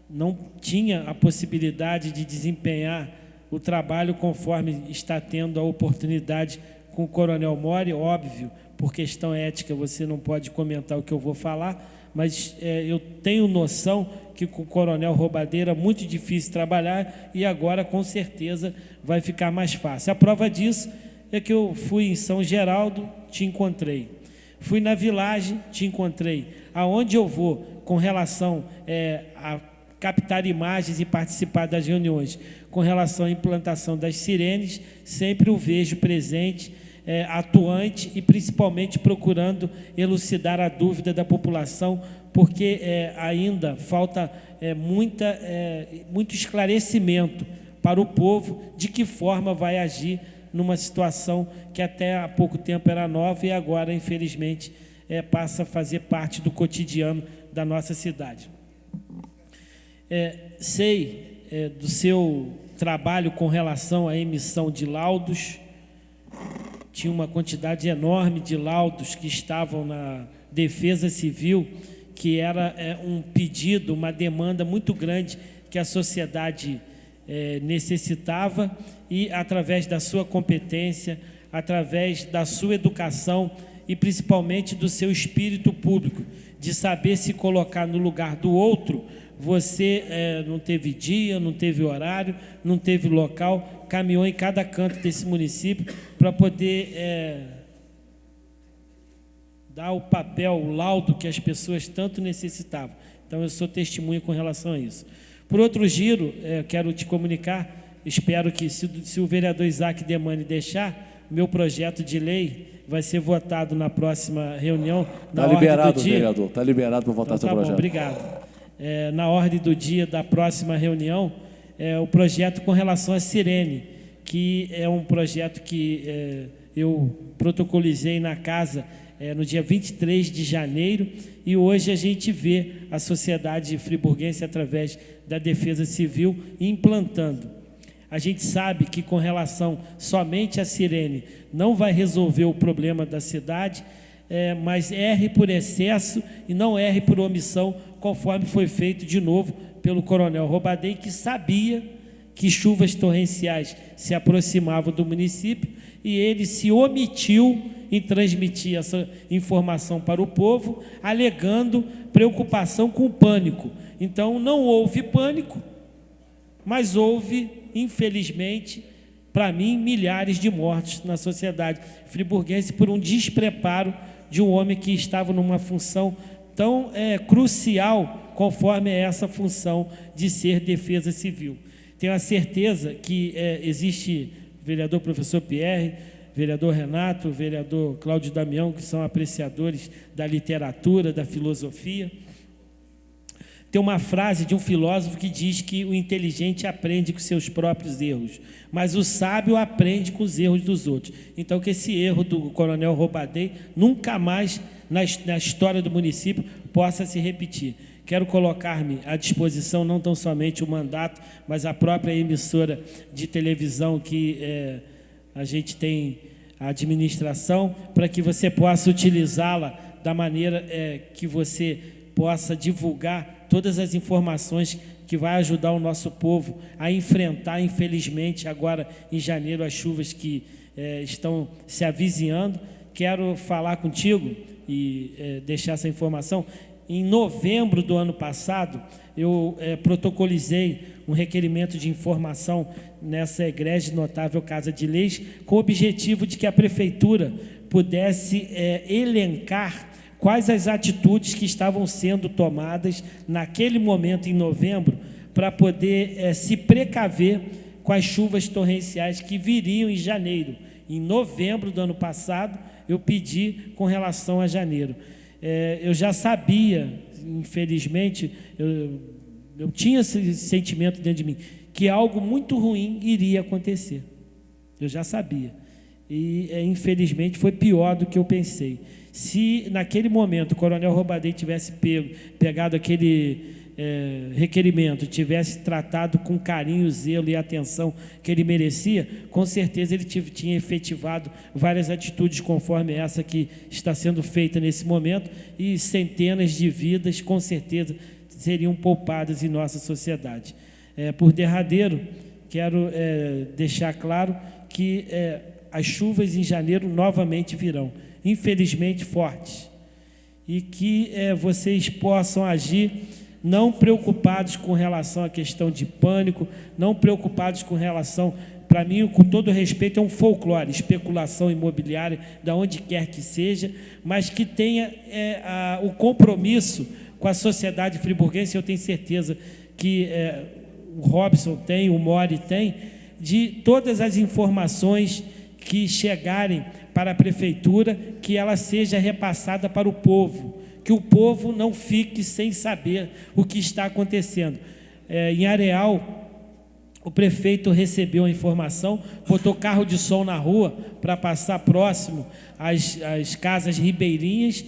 G: não tinha a possibilidade de desempenhar o trabalho conforme está tendo a oportunidade com o Coronel Mori. Óbvio, por questão ética você não pode comentar o que eu vou falar, mas eu tenho noção que com o Coronel Robadeira é muito difícil trabalhar e agora com certeza vai ficar mais fácil. A prova disso é que eu fui em São Geraldo, te encontrei. Fui na Vilagem, te encontrei. Aonde eu vou com relação a captar imagens e participar das reuniões com relação à implantação das sirenes, sempre o vejo presente, atuante e principalmente procurando elucidar a dúvida da população, porque ainda falta muito esclarecimento para o povo de que forma vai agir numa situação que até há pouco tempo era nova e agora, infelizmente, passa a fazer parte do cotidiano da nossa cidade. Sei do seu trabalho com relação à emissão de laudos. Tinha uma quantidade enorme de laudos que estavam na Defesa Civil, que era um pedido, uma demanda muito grande que a sociedade necessitava, e através da sua competência, através da sua educação e principalmente do seu espírito público, de saber se colocar no lugar do outro, você não teve dia, não teve horário, não teve local, caminhou em cada canto desse município para poder dar o papel, o laudo que as pessoas tanto necessitavam. Então, eu sou testemunha com relação a isso. Por outro giro, quero te comunicar, espero que, se o vereador Isaac Demani deixar, meu projeto de lei vai ser votado na próxima reunião.
D: Está liberado, vereador, está liberado para votar seu projeto.
G: Bom, obrigado. Na ordem do dia da próxima reunião, o projeto com relação à sirene, que é um projeto que eu protocolizei na casa no dia 23 de janeiro, e hoje a gente vê a sociedade friburguense, através da Defesa Civil, implantando. A gente sabe que, com relação somente à sirene, não vai resolver o problema da cidade, mas erre por excesso e não erre por omissão, conforme foi feito de novo pelo Coronel Robadei, que sabia que chuvas torrenciais se aproximavam do município e ele se omitiu em transmitir essa informação para o povo, alegando preocupação com pânico. Então, não houve pânico, mas houve, infelizmente, para mim, milhares de mortes na sociedade friburguense por um despreparo de um homem que estava numa função tão crucial, conforme essa função de ser defesa civil. Tenho a certeza que existe vereador professor Pierre, vereador Renato, vereador Cláudio Damião, que são apreciadores da literatura, da filosofia. Tem uma frase de um filósofo que diz que o inteligente aprende com seus próprios erros, mas o sábio aprende com os erros dos outros. Então, que esse erro do Coronel Robadei nunca mais na história do município possa se repetir. Quero colocar-me à disposição, não tão somente o mandato, mas a própria emissora de televisão que a gente tem a administração, para que você possa utilizá-la da maneira que você possa divulgar todas as informações que vai ajudar o nosso povo a enfrentar, infelizmente, agora em janeiro, as chuvas que estão se avizinhando. Quero falar contigo e deixar essa informação. Em novembro do ano passado, eu protocolizei um requerimento de informação nessa egrégia notável Casa de Leis, com o objetivo de que a Prefeitura pudesse elencar quais as atitudes que estavam sendo tomadas naquele momento, em novembro, para poder se precaver com as chuvas torrenciais que viriam em janeiro. Em novembro do ano passado, eu pedi com relação a janeiro. Eu já sabia, infelizmente, eu tinha esse sentimento dentro de mim, que algo muito ruim iria acontecer. Eu já sabia. e infelizmente foi pior do que eu pensei. Se naquele momento o Coronel Robadei tivesse pegado aquele requerimento, tivesse tratado com carinho, zelo e atenção que ele merecia, com certeza ele tinha efetivado várias atitudes conforme essa que está sendo feita nesse momento, e centenas de vidas com certeza seriam poupadas em nossa sociedade. Por derradeiro, quero deixar claro que as chuvas em janeiro novamente virão, infelizmente fortes, e que vocês possam agir não preocupados com relação à questão de pânico, não preocupados com relação, para mim, com todo respeito, é um folclore, especulação imobiliária, da onde quer que seja, mas que tenha o compromisso com a sociedade friburguense. Eu tenho certeza que o Robson tem, o Mori tem, de todas as informações que chegarem para a prefeitura, que ela seja repassada para o povo, que o povo não fique sem saber o que está acontecendo. Em Areal, o prefeito recebeu a informação, botou carro de som na rua para passar próximo às casas ribeirinhas,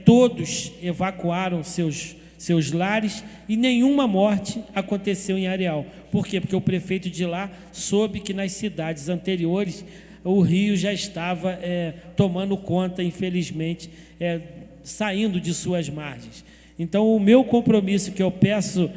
G: todos evacuaram seus lares e nenhuma morte aconteceu em Areal. Por quê? Porque o prefeito de lá soube que nas cidades anteriores o rio já estava tomando conta, infelizmente, saindo de suas margens. Então, o meu compromisso que eu peço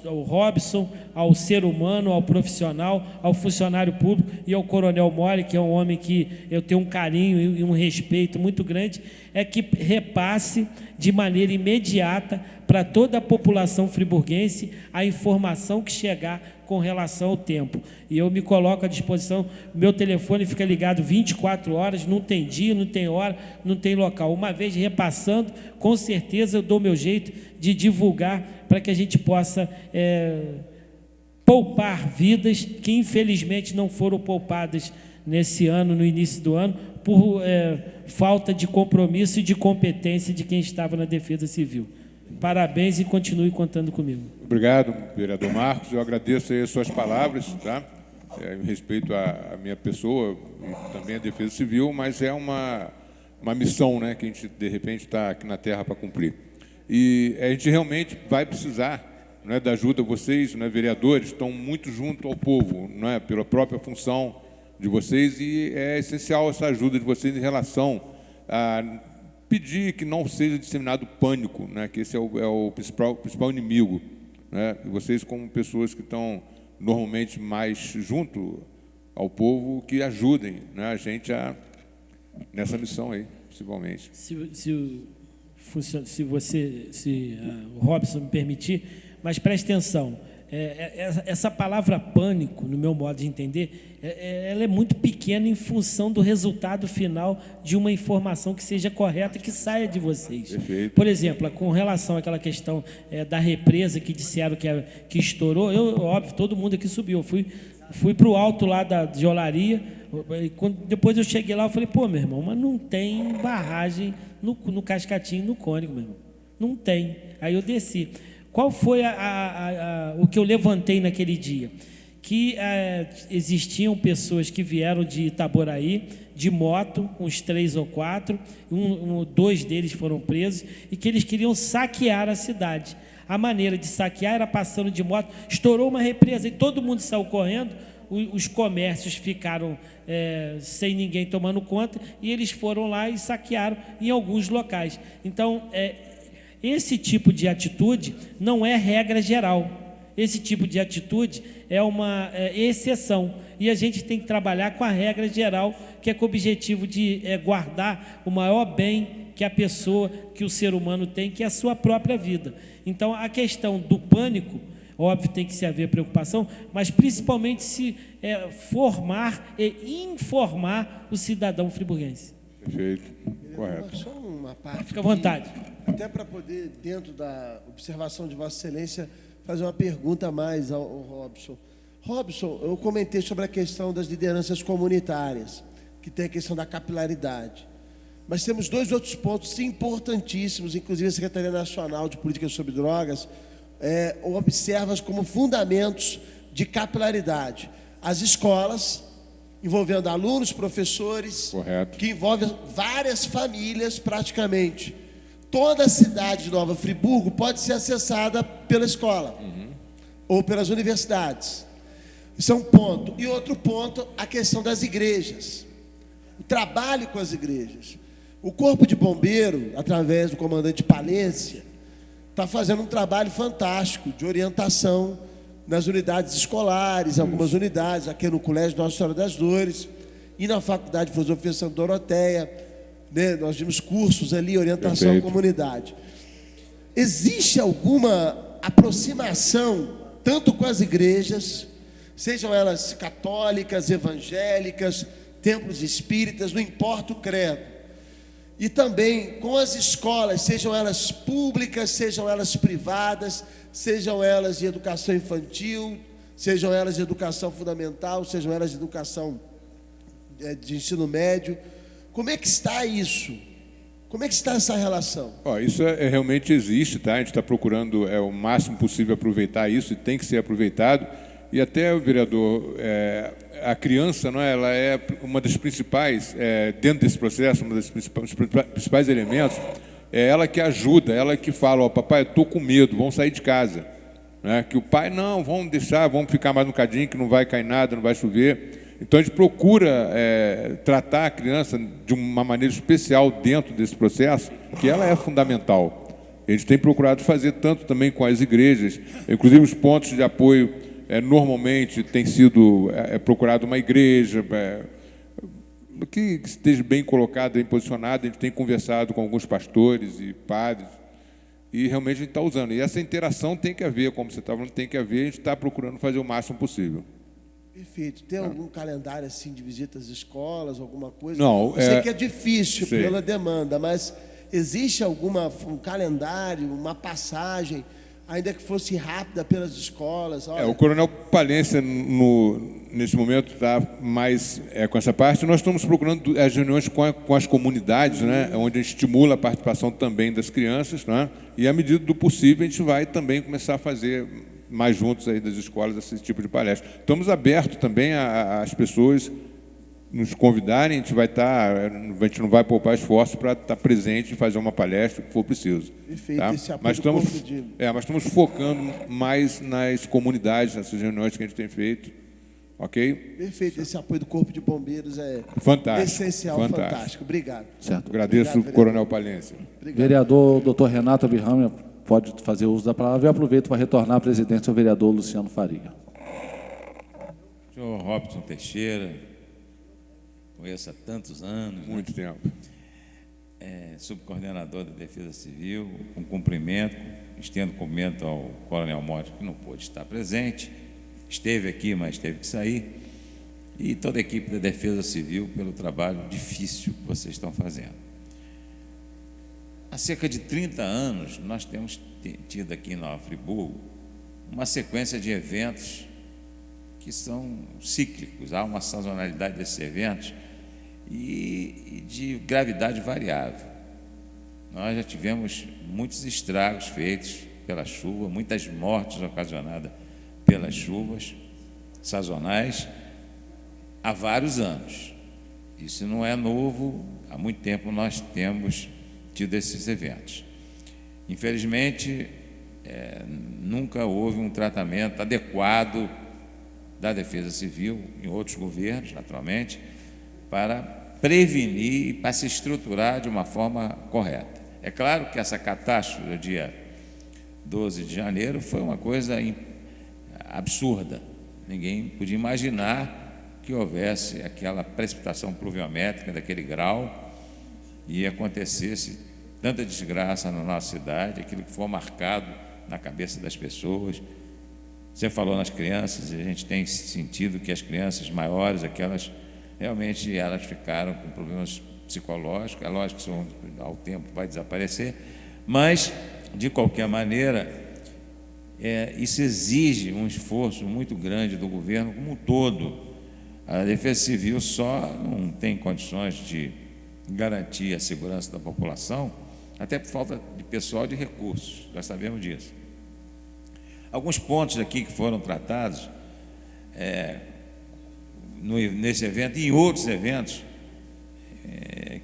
G: ao Robson, ao ser humano, ao profissional, ao funcionário público e ao Coronel Mori, que é um homem que eu tenho um carinho e um respeito muito grande, é que repasse de maneira imediata para toda a população friburguense a informação que chegar com relação ao tempo. E eu me coloco à disposição, meu telefone fica ligado 24 horas, não tem dia, não tem hora, não tem local. Uma vez repassando, com certeza eu dou meu jeito de divulgar para que a gente possa poupar vidas que infelizmente não foram poupadas nesse ano, no início do ano, por falta de compromisso e de competência de quem estava na Defesa Civil. Parabéns e continue contando comigo.
A: Obrigado, vereador Marcos. Eu agradeço aí as suas palavras, tá? Em respeito à minha pessoa e também à Defesa Civil, mas é uma missão, né, que a gente, de repente, está aqui na Terra para cumprir. E a gente realmente vai precisar, né, da ajuda. Vocês, né, vereadores, estão muito junto ao povo, né, pela própria função de vocês, e é essencial essa ajuda de vocês em relação a pedir que não seja disseminado pânico, né, que esse é o principal inimigo, né, e vocês, como pessoas que estão normalmente mais junto ao povo, que ajudem, né, a gente nessa missão aí, principalmente.
G: Se o Robson me permitir, mas preste atenção, essa palavra pânico, no meu modo de entender, ela é muito pequena em função do resultado final de uma informação que seja correta, que saia de vocês.
A: Perfeito.
G: Por exemplo, com relação àquela questão da represa que disseram que estourou, óbvio, todo mundo aqui subiu. Eu fui para o alto lá de Olaria, depois eu cheguei lá, eu falei, pô, meu irmão, mas não tem barragem no Cascatinho, no Cônigo, meu irmão. Não tem. Aí eu desci. Qual foi o que eu levantei naquele dia? Que existiam pessoas que vieram de Itaboraí, de moto, uns 3 ou 4, 2 deles foram presos, e que eles queriam saquear a cidade. A maneira de saquear era passando de moto, estourou uma represa e todo mundo saiu correndo, os comércios ficaram sem ninguém tomando conta, e eles foram lá e saquearam em alguns locais. Então, esse tipo de atitude não é regra geral. Esse tipo de atitude é uma exceção. E a gente tem que trabalhar com a regra geral, que é com o objetivo de guardar o maior bem que a pessoa, que o ser humano tem, que é a sua própria vida. Então, a questão do pânico, óbvio, tem que se haver preocupação, mas principalmente se formar e informar o cidadão friburguense.
A: Perfeito. Correto.
F: Só uma parte.
G: Fica à vontade.
F: Até para poder, dentro da observação de Vossa Excelência, fazer uma pergunta a mais ao Robson. Robson, eu comentei sobre a questão das lideranças comunitárias, que tem a questão da capilaridade. Mas temos 2 outros pontos importantíssimos, inclusive a Secretaria Nacional de Políticas sobre Drogas observa como fundamentos de capilaridade. As escolas, envolvendo alunos, professores,
A: Correto.
F: que envolve várias famílias praticamente. Toda a cidade de Nova Friburgo pode ser acessada pela escola ou pelas universidades. Isso é um ponto. E outro ponto, a questão das igrejas. O trabalho com as igrejas. O Corpo de Bombeiro, através do comandante Palência, está fazendo um trabalho fantástico de orientação nas unidades escolares, algumas unidades, aqui no Colégio Nossa Senhora das Dores, e na Faculdade de Filosofia Santa Doroteia, né? Nós temos cursos ali, orientação à comunidade. Existe alguma aproximação, tanto com as igrejas, sejam elas católicas, evangélicas, templos espíritas, não importa o credo, e também com as escolas, sejam elas públicas, sejam elas privadas, sejam elas de educação infantil, sejam elas de educação fundamental, sejam elas de educação de ensino médio. Como é que está isso? Como é que está essa relação?
A: Isso realmente existe, tá? A gente está procurando o máximo possível aproveitar isso, e tem que ser aproveitado. E até, o vereador, a criança, não é? Ela é uma das principais, dentro desse processo, uma das principais elementos, é ela que ajuda, ela que fala, papai, eu estou com medo, vamos sair de casa. Né? Que o pai, não, vamos deixar, vamos ficar mais um cadinho, que não vai cair nada, não vai chover. Então, a gente procura tratar a criança de uma maneira especial dentro desse processo, que ela é fundamental. A gente tem procurado fazer tanto também com as igrejas, inclusive os pontos de apoio, normalmente tem sido procurado uma igreja que esteja bem colocada, bem posicionada. A gente tem conversado com alguns pastores e padres, e realmente a gente está usando. E essa interação tem que haver, como você está falando, tem que haver, a gente está procurando fazer o máximo possível.
F: Perfeito. Tem algum calendário assim de visitas às escolas, alguma coisa?
A: Não.
F: Eu sei que é difícil
A: sei.
F: pela demanda, mas existe um calendário, uma passagem, ainda que fosse rápida pelas escolas? Olha.
A: O Coronel Palência, nesse momento, está mais com essa parte. Nós estamos procurando as reuniões com as comunidades, né, onde a gente estimula a participação também das crianças, né, e, à medida do possível, a gente vai também começar a fazer mais juntos aí das escolas esse tipo de palestra. Estamos abertos também às pessoas nos convidarem, a gente não vai poupar esforço para estar presente e fazer uma palestra, o que for preciso.
F: Perfeito,
A: tá?
F: esse apoio
A: Mas
F: do corpo de...
A: mas estamos focando mais nas comunidades, nessas reuniões que a gente tem feito, ok?
F: Perfeito, esse apoio do Corpo de Bombeiros é
A: Fantástico,
F: essencial, fantástico. Obrigado.
D: Certo.
A: Agradeço,
F: Obrigado,
A: Coronel Palência.
D: Vereador Dr. Renato Abirrame pode fazer uso da palavra. Eu aproveito para retornar à presidência ao vereador Luciano Faria.
H: Senhor Robson Teixeira, conheço há tantos anos.
A: Muito tempo.
H: Subcoordenador da Defesa Civil, um cumprimento, estendo cumprimento ao Coronel Mori, que não pôde estar presente, esteve aqui, mas teve que sair, e toda a equipe da Defesa Civil pelo trabalho difícil que vocês estão fazendo. Há cerca de 30 anos, nós temos tido aqui em Nova Friburgo uma sequência de eventos que são cíclicos, há uma sazonalidade desses eventos e de gravidade variável. Nós já tivemos muitos estragos feitos pela chuva, muitas mortes ocasionadas pelas chuvas sazonais há vários anos. Isso não é novo, há muito tempo nós temos tido esses eventos. Infelizmente, nunca houve um tratamento adequado da Defesa Civil, em outros governos, naturalmente, para prevenir e para se estruturar de uma forma correta. É claro que essa catástrofe do dia 12 de janeiro foi uma coisa absurda. Ninguém podia imaginar que houvesse aquela precipitação pluviométrica daquele grau e acontecesse tanta desgraça na nossa cidade, aquilo que foi marcado na cabeça das pessoas. Você falou nas crianças, e a gente tem sentido que as crianças maiores, aquelas realmente elas ficaram com problemas psicológicos. É lógico que ao tempo vai desaparecer, mas, de qualquer maneira, isso exige um esforço muito grande do governo como um todo. A Defesa Civil só não tem condições de garantir a segurança da população, até por falta de pessoal e de recursos, nós sabemos disso. Alguns pontos aqui que foram tratados, nesse evento e em outros eventos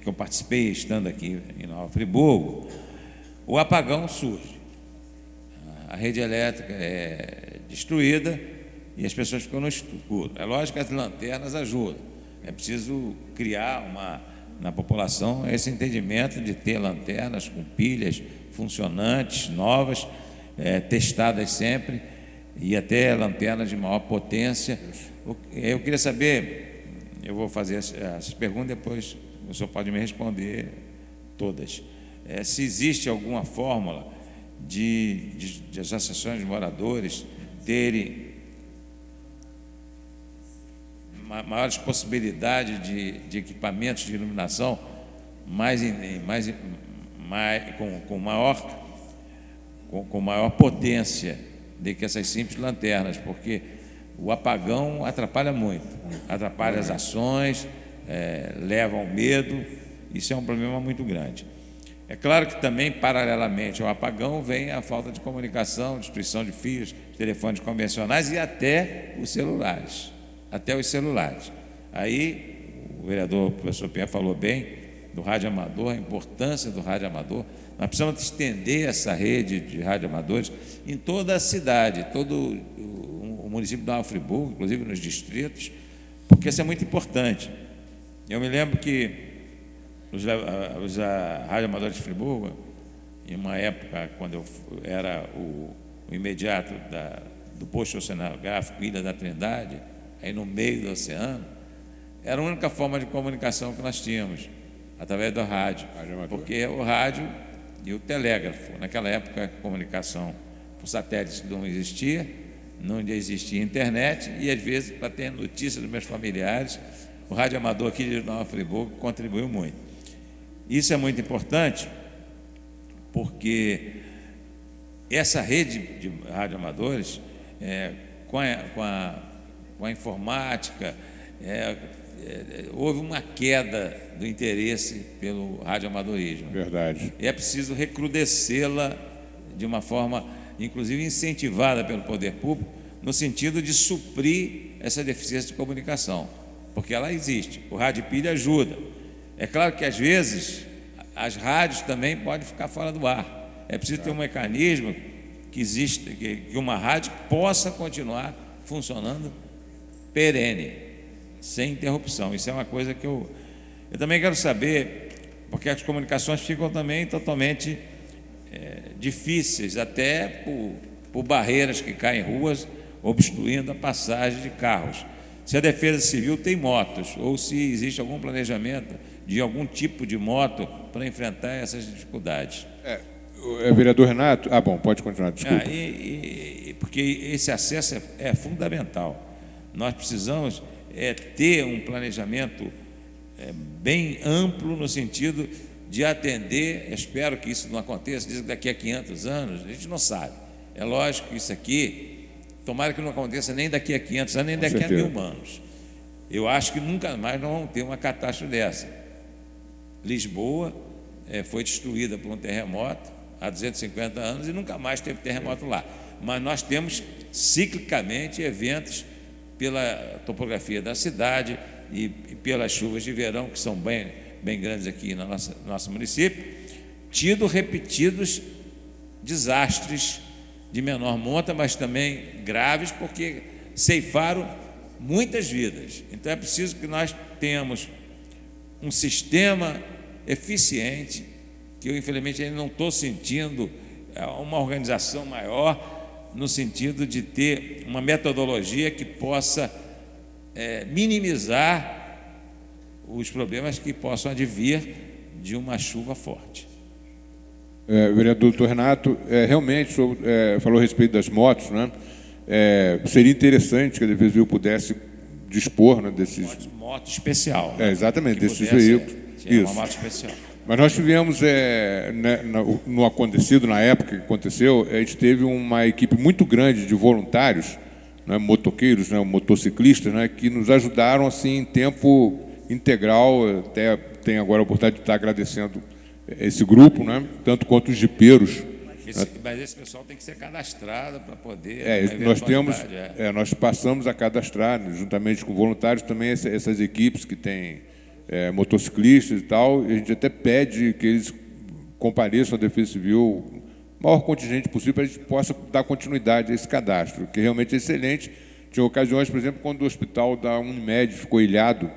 H: que eu participei, estando aqui em Nova Friburgo, o apagão surge. A rede elétrica é destruída e as pessoas ficam no escuro. É lógico que as lanternas ajudam. É preciso criar na população esse entendimento de ter lanternas com pilhas funcionantes, novas, testadas sempre, e até lanternas de maior potência. Eu queria saber, eu vou fazer essas perguntas, depois o senhor pode me responder todas. Se existe alguma fórmula de as associações de moradores terem maiores possibilidades de equipamentos de iluminação com maior potência do que essas simples lanternas, porque o apagão atrapalha muito, atrapalha as ações, leva ao medo. Isso é um problema muito grande. É claro que também, paralelamente ao apagão, vem a falta de comunicação, destruição de fios, telefones convencionais e até os celulares. Aí, o vereador, o professor Pierre, falou bem do rádio amador, a importância do rádio amador. Nós precisamos estender essa rede de rádio amadores em toda a cidade, todo o município de Nova Friburgo, inclusive nos distritos, porque isso é muito importante. Eu me lembro que os radioamadores de Friburgo, em uma época, quando eu era o imediato do posto oceanográfico Ilha da Trindade, aí no meio do oceano, era a única forma de comunicação que nós tínhamos, através do rádio, porque o rádio e o telégrafo, naquela época a comunicação por satélite não existia existia internet, e às vezes, para ter notícia dos meus familiares, o rádio amador aqui de Nova Friburgo contribuiu muito. Isso é muito importante, porque essa rede de radioamadores, com a informática, houve uma queda do interesse pelo radioamadorismo.
A: Verdade.
H: E é preciso recrudescê-la de uma forma, inclusive incentivada pelo poder público, no sentido de suprir essa deficiência de comunicação, porque ela existe. O rádio pilha ajuda. É claro que, às vezes, as rádios também podem ficar fora do ar. É preciso ter um mecanismo que uma rádio possa continuar funcionando perene, sem interrupção. Isso é uma coisa que eu também quero saber, porque as comunicações ficam também totalmente difíceis, até por barreiras que caem em ruas, obstruindo a passagem de carros. Se a Defesa Civil tem motos, ou se existe algum planejamento de algum tipo de moto para enfrentar essas dificuldades.
A: Vereador Renato... bom, pode continuar, desculpa.
H: Porque esse acesso é fundamental. Nós precisamos ter um planejamento bem amplo no sentido de atender, espero que isso não aconteça, diz que daqui a 500 anos, a gente não sabe. É lógico que isso aqui, tomara que não aconteça nem daqui a 500 anos, nem daqui a 1000 anos. Eu acho que nunca mais nós vamos ter uma catástrofe dessa. Lisboa foi destruída por um terremoto há 250 anos e nunca mais teve terremoto lá. Mas nós temos ciclicamente eventos pela topografia da cidade e pelas chuvas de verão, que são bem grandes aqui no nosso município, tido repetidos desastres de menor monta, mas também graves, porque ceifaram muitas vidas. Então é preciso que nós tenhamos um sistema eficiente, que eu infelizmente ainda não estou sentindo uma organização maior, no sentido de ter uma metodologia que possa minimizar os problemas que possam advir de uma chuva forte.
A: Vereador Dr. Renato, realmente o senhor falou a respeito das motos, né? Seria interessante que a Defesa Civil pudesse dispor, né, desses...
H: Moto especial. Né?
A: Exatamente, desses veículos.
H: Isso. Uma moto especial.
A: Mas nós tivemos, no acontecido, na época que aconteceu, a gente teve uma equipe muito grande de voluntários, né, motoqueiros, né, motociclistas, né, que nos ajudaram assim, em tempo integral. Até tenho agora a oportunidade de estar agradecendo esse grupo, né, tanto quanto os jipeiros,
H: Mas esse pessoal tem que ser cadastrado para poder...
A: Nós passamos a cadastrar, juntamente com voluntários, também essas equipes que têm motociclistas e tal, e a gente até pede que eles compareçam à Defesa Civil o maior contingente possível para a gente possa dar continuidade a esse cadastro, que realmente é excelente. Tinha ocasiões, por exemplo, quando o hospital da Unimed ficou ilhado,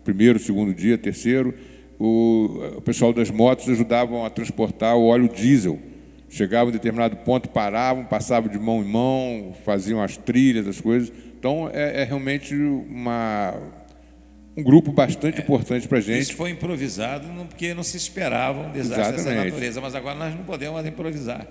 A: primeiro, segundo dia, terceiro, o pessoal das motos ajudavam a transportar o óleo diesel. Chegavam em determinado ponto, paravam, passavam de mão em mão, faziam as trilhas, as coisas. Então, é realmente um grupo bastante importante para a gente.
H: Isso foi improvisado porque não se esperava um desastre dessa natureza, mas agora nós não podemos mais improvisar.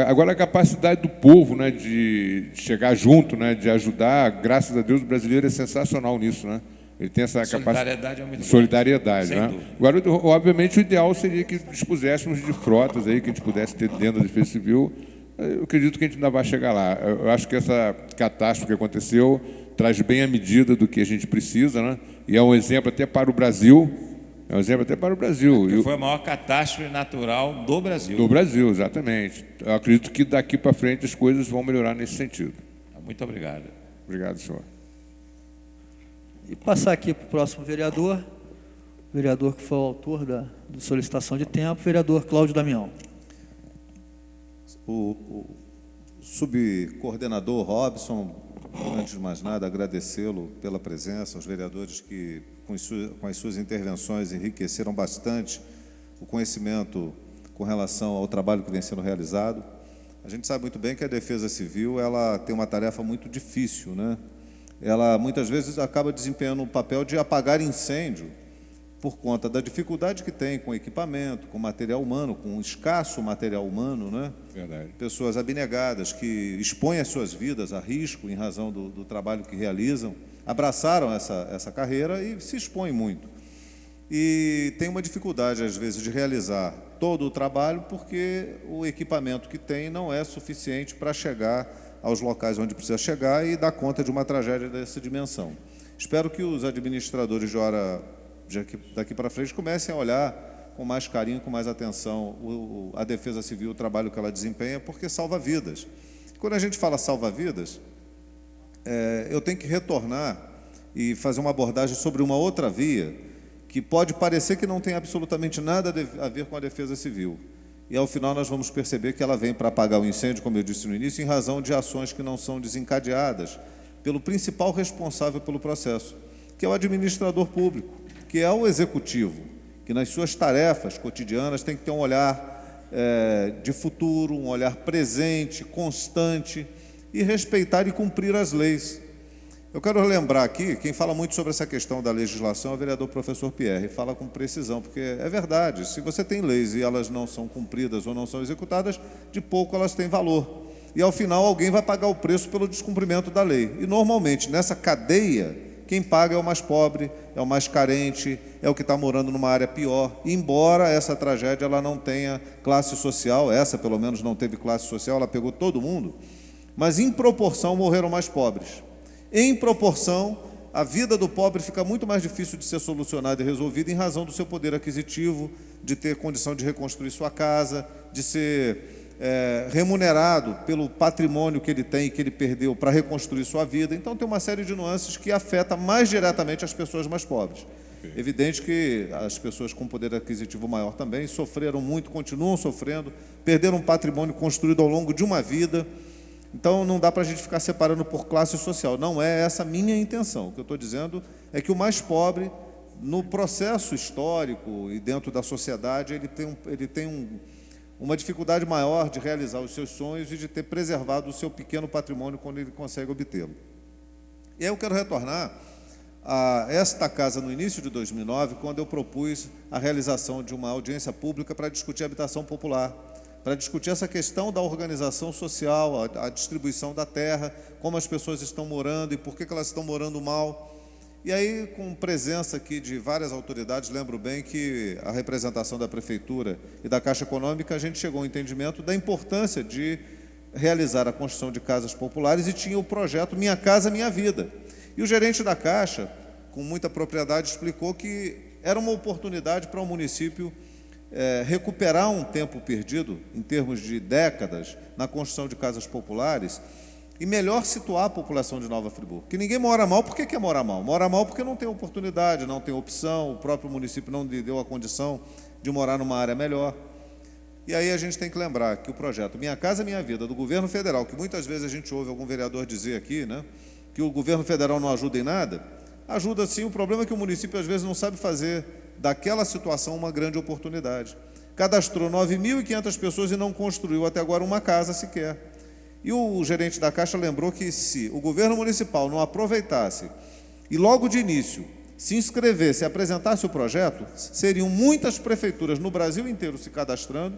A: Agora a capacidade do povo, né, de chegar junto, né, de ajudar, graças a Deus, o brasileiro é sensacional nisso, né? Ele tem essa
H: solidariedade,
A: solidariedade, né? Agora, obviamente, o ideal seria que dispuséssemos de frotas aí que a gente pudesse ter dentro da Defesa Civil. Eu acredito que a gente ainda vai chegar lá. Eu acho que essa catástrofe que aconteceu traz bem a medida do que a gente precisa, né? E é um exemplo até para o Brasil.
H: Foi a maior catástrofe natural do Brasil.
A: Do Brasil, exatamente. Eu acredito que daqui para frente as coisas vão melhorar nesse sentido.
H: Muito obrigado.
A: Obrigado, senhor.
B: E passar aqui para o próximo vereador, o vereador que foi o autor da solicitação de tempo, vereador Cláudio Damião.
I: O subcoordenador Robson, antes de mais nada, agradecê-lo pela presença, aos vereadores que, com as suas intervenções, enriqueceram bastante o conhecimento com relação ao trabalho que vem sendo realizado. A gente sabe muito bem que a Defesa Civil ela tem uma tarefa muito difícil, né? Ela, muitas vezes, acaba desempenhando o papel de apagar incêndio por conta da dificuldade que tem com equipamento, com material humano, com escasso material humano, né?
A: Verdade.
I: Pessoas abnegadas que expõem as suas vidas a risco em razão do trabalho que realizam, abraçaram essa carreira e se expõem muito. E tem uma dificuldade, às vezes, de realizar todo o trabalho porque o equipamento que tem não é suficiente para chegar aos locais onde precisa chegar e dar conta de uma tragédia dessa dimensão. Espero que os administradores de hora, daqui para frente, comecem a olhar com mais carinho, com mais atenção a Defesa Civil, o trabalho que ela desempenha, porque salva vidas. Quando a gente fala salva vidas, eu tenho que retornar e fazer uma abordagem sobre uma outra via que pode parecer que não tem absolutamente nada a ver com a Defesa Civil. E, ao final, nós vamos perceber que ela vem para apagar o incêndio, como eu disse no início, em razão de ações que não são desencadeadas pelo principal responsável pelo processo, que é o administrador público, que é o executivo, que nas suas tarefas cotidianas tem que ter um olhar de futuro, um olhar presente, constante, e respeitar e cumprir as leis. Eu quero lembrar aqui, quem fala muito sobre essa questão da legislação é o vereador professor Pierre, e fala com precisão, porque é verdade, se você tem leis e elas não são cumpridas ou não são executadas, de pouco elas têm valor. E, ao final, alguém vai pagar o preço pelo descumprimento da lei. E, normalmente, nessa cadeia, quem paga é o mais pobre, é o mais carente, é o que está morando numa área pior. E, embora essa tragédia ela não tenha classe social, essa, pelo menos, não teve classe social, ela pegou todo mundo, mas, em proporção, morreram mais pobres. Em proporção, a vida do pobre fica muito mais difícil de ser solucionada e resolvida em razão do seu poder aquisitivo, de ter condição de reconstruir sua casa, de ser remunerado pelo patrimônio que ele tem e que ele perdeu para reconstruir sua vida. Então, tem uma série de nuances que afeta mais diretamente as pessoas mais pobres. Evidente que as pessoas com poder aquisitivo maior também sofreram muito, continuam sofrendo, perderam um patrimônio construído ao longo de uma vida. Então, não dá para a gente ficar separando por classe social. Não é essa a minha intenção. O que eu estou dizendo é que o mais pobre, no processo histórico e dentro da sociedade, ele tem uma dificuldade maior de realizar os seus sonhos e de ter preservado o seu pequeno patrimônio quando ele consegue obtê-lo. E aí eu quero retornar a esta casa no início de 2009, quando eu propus a realização de uma audiência pública para discutir a habitação popular, para discutir essa questão da organização social, a distribuição da terra, como as pessoas estão morando e por que elas estão morando mal. E aí, com presença aqui de várias autoridades, lembro bem que a representação da Prefeitura e da Caixa Econômica, a gente chegou ao entendimento da importância de realizar a construção de casas populares e tinha o projeto Minha Casa Minha Vida. E o gerente da Caixa, com muita propriedade, explicou que era uma oportunidade para o município recuperar um tempo perdido, em termos de décadas, na construção de casas populares, e melhor situar a população de Nova Friburgo. Que ninguém mora mal, por que quer morar mal? Mora mal porque não tem oportunidade, não tem opção, o próprio município não lhe deu a condição de morar numa área melhor. E aí a gente tem que lembrar que o projeto Minha Casa Minha Vida, do governo federal, que muitas vezes a gente ouve algum vereador dizer aqui, né, que o governo federal não ajuda em nada, ajuda sim, o problema é que o município às vezes não sabe fazer daquela situação uma grande oportunidade. Cadastrou 9.500 pessoas e não construiu até agora uma casa sequer. E o gerente da Caixa lembrou que se o governo municipal não aproveitasse e logo de início se inscrevesse e apresentasse o projeto, seriam muitas prefeituras no Brasil inteiro se cadastrando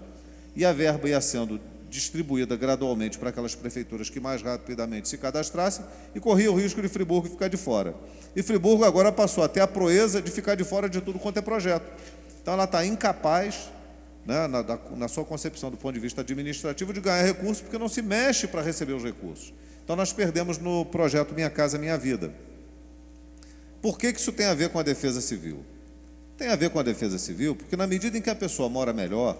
I: e a verba ia sendo distribuída gradualmente para aquelas prefeituras que mais rapidamente se cadastrassem e corria o risco de Friburgo ficar de fora. E Friburgo agora passou a ter a proeza de ficar de fora de tudo quanto é projeto. Então ela está incapaz, né, na sua concepção do ponto de vista administrativo, de ganhar recursos, porque não se mexe para receber os recursos. Então nós perdemos no projeto Minha Casa Minha Vida. Por que isso tem a ver com a defesa civil? Tem a ver com a defesa civil porque na medida em que a pessoa mora melhor,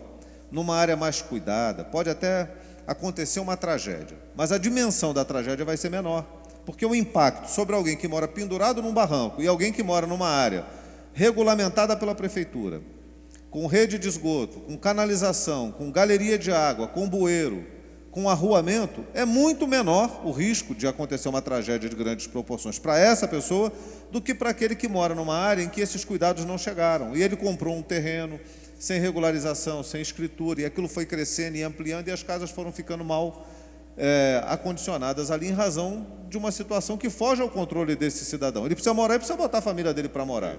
I: numa área mais cuidada, pode até acontecer uma tragédia, mas a dimensão da tragédia vai ser menor, porque o impacto sobre alguém que mora pendurado num barranco e alguém que mora numa área regulamentada pela prefeitura, com rede de esgoto, com canalização, com galeria de água, com bueiro, com arruamento, é muito menor o risco de acontecer uma tragédia de grandes proporções para essa pessoa do que para aquele que mora numa área em que esses cuidados não chegaram. E ele comprou um terreno sem regularização, sem escritura, e aquilo foi crescendo e ampliando, e as casas foram ficando mal acondicionadas ali em razão de uma situação que foge ao controle desse cidadão. Ele precisa morar e precisa botar a família dele para morar.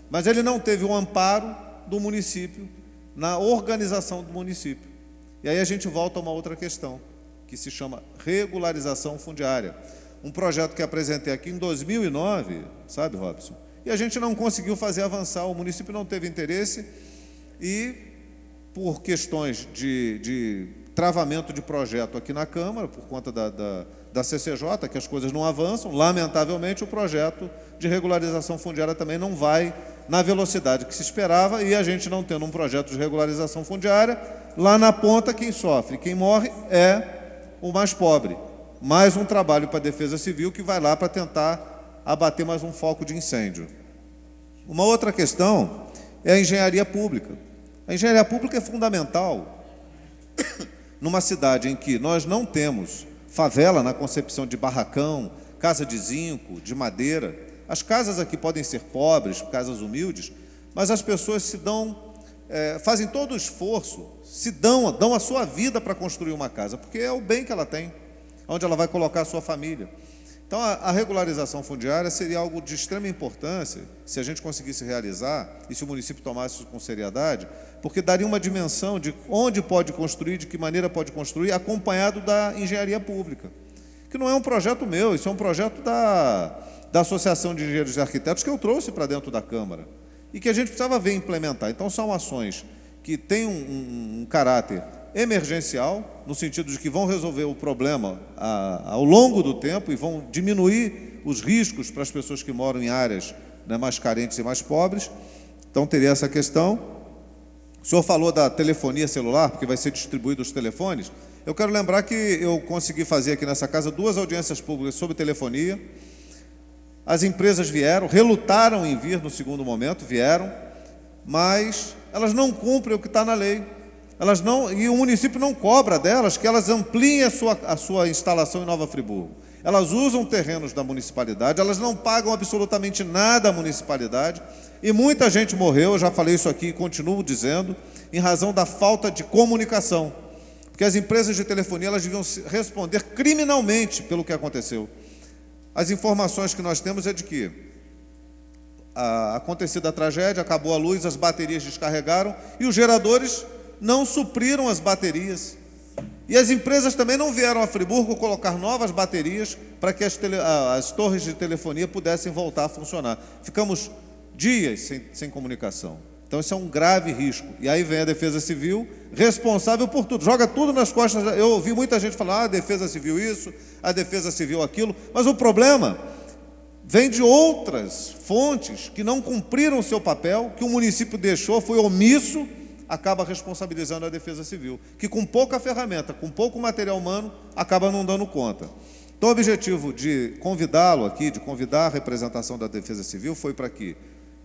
I: Mas ele não teve o amparo do município na organização do município. E aí a gente volta a uma outra questão, que se chama regularização fundiária. Um projeto que apresentei aqui em 2009, sabe, Robson? E a gente não conseguiu fazer avançar, o município não teve interesse e, por questões de travamento de projeto aqui na Câmara, por conta da CCJ, que as coisas não avançam, lamentavelmente o projeto de regularização fundiária também não vai na velocidade que se esperava, e a gente não tendo um projeto de regularização fundiária, lá na ponta quem sofre, quem morre é o mais pobre. Mais um trabalho para a Defesa Civil que vai lá para tentar abater mais um foco de incêndio. Uma outra questão é a engenharia pública. A engenharia pública é fundamental numa cidade em que nós não temos favela na concepção de barracão, casa de zinco, de madeira. As casas aqui podem ser pobres, casas humildes, mas as pessoas se dão, fazem todo o esforço, se dão a sua vida para construir uma casa, porque é o bem que ela tem, onde ela vai colocar a sua família. Então, a regularização fundiária seria algo de extrema importância, se a gente conseguisse realizar, e se o município tomasse isso com seriedade, porque daria uma dimensão de onde pode construir, de que maneira pode construir, acompanhado da engenharia pública, que não é um projeto meu, isso é um projeto da Associação de Engenheiros e Arquitetos que eu trouxe para dentro da Câmara, e que a gente precisava ver implementar. Então, são ações que têm um caráter emergencial, no sentido de que vão resolver o problema ao longo do tempo e vão diminuir os riscos para as pessoas que moram em áreas, né, mais carentes e mais pobres. Então, teria essa questão. O senhor falou da telefonia celular, porque vai ser distribuído os telefones. Eu quero lembrar que eu consegui fazer aqui nessa casa 2 audiências públicas sobre telefonia. As empresas vieram, relutaram em vir no segundo momento, vieram, mas elas não cumprem o que está na lei. E o município não cobra delas que elas ampliem a sua instalação em Nova Friburgo. Elas usam terrenos da municipalidade, elas não pagam absolutamente nada à municipalidade, e muita gente morreu, eu já falei isso aqui e continuo dizendo, em razão da falta de comunicação. Porque as empresas de telefonia elas deviam responder criminalmente pelo que aconteceu. As informações que nós temos é de que acontecida a tragédia, acabou a luz, as baterias descarregaram e os geradores não supriram as baterias. E as empresas também não vieram a Friburgo colocar novas baterias para que as torres de telefonia pudessem voltar a funcionar. Ficamos dias sem comunicação. Então, isso é um grave risco. E aí vem a Defesa Civil, responsável por tudo. Joga tudo nas costas. Eu ouvi muita gente falar, a Defesa Civil isso, a Defesa Civil aquilo. Mas o problema vem de outras fontes que não cumpriram o seu papel, que o município deixou, foi omisso acaba responsabilizando a Defesa Civil, que com pouca ferramenta, com pouco material humano, acaba não dando conta. Então, o objetivo de convidá-lo aqui, de convidar a representação da Defesa Civil, foi para que,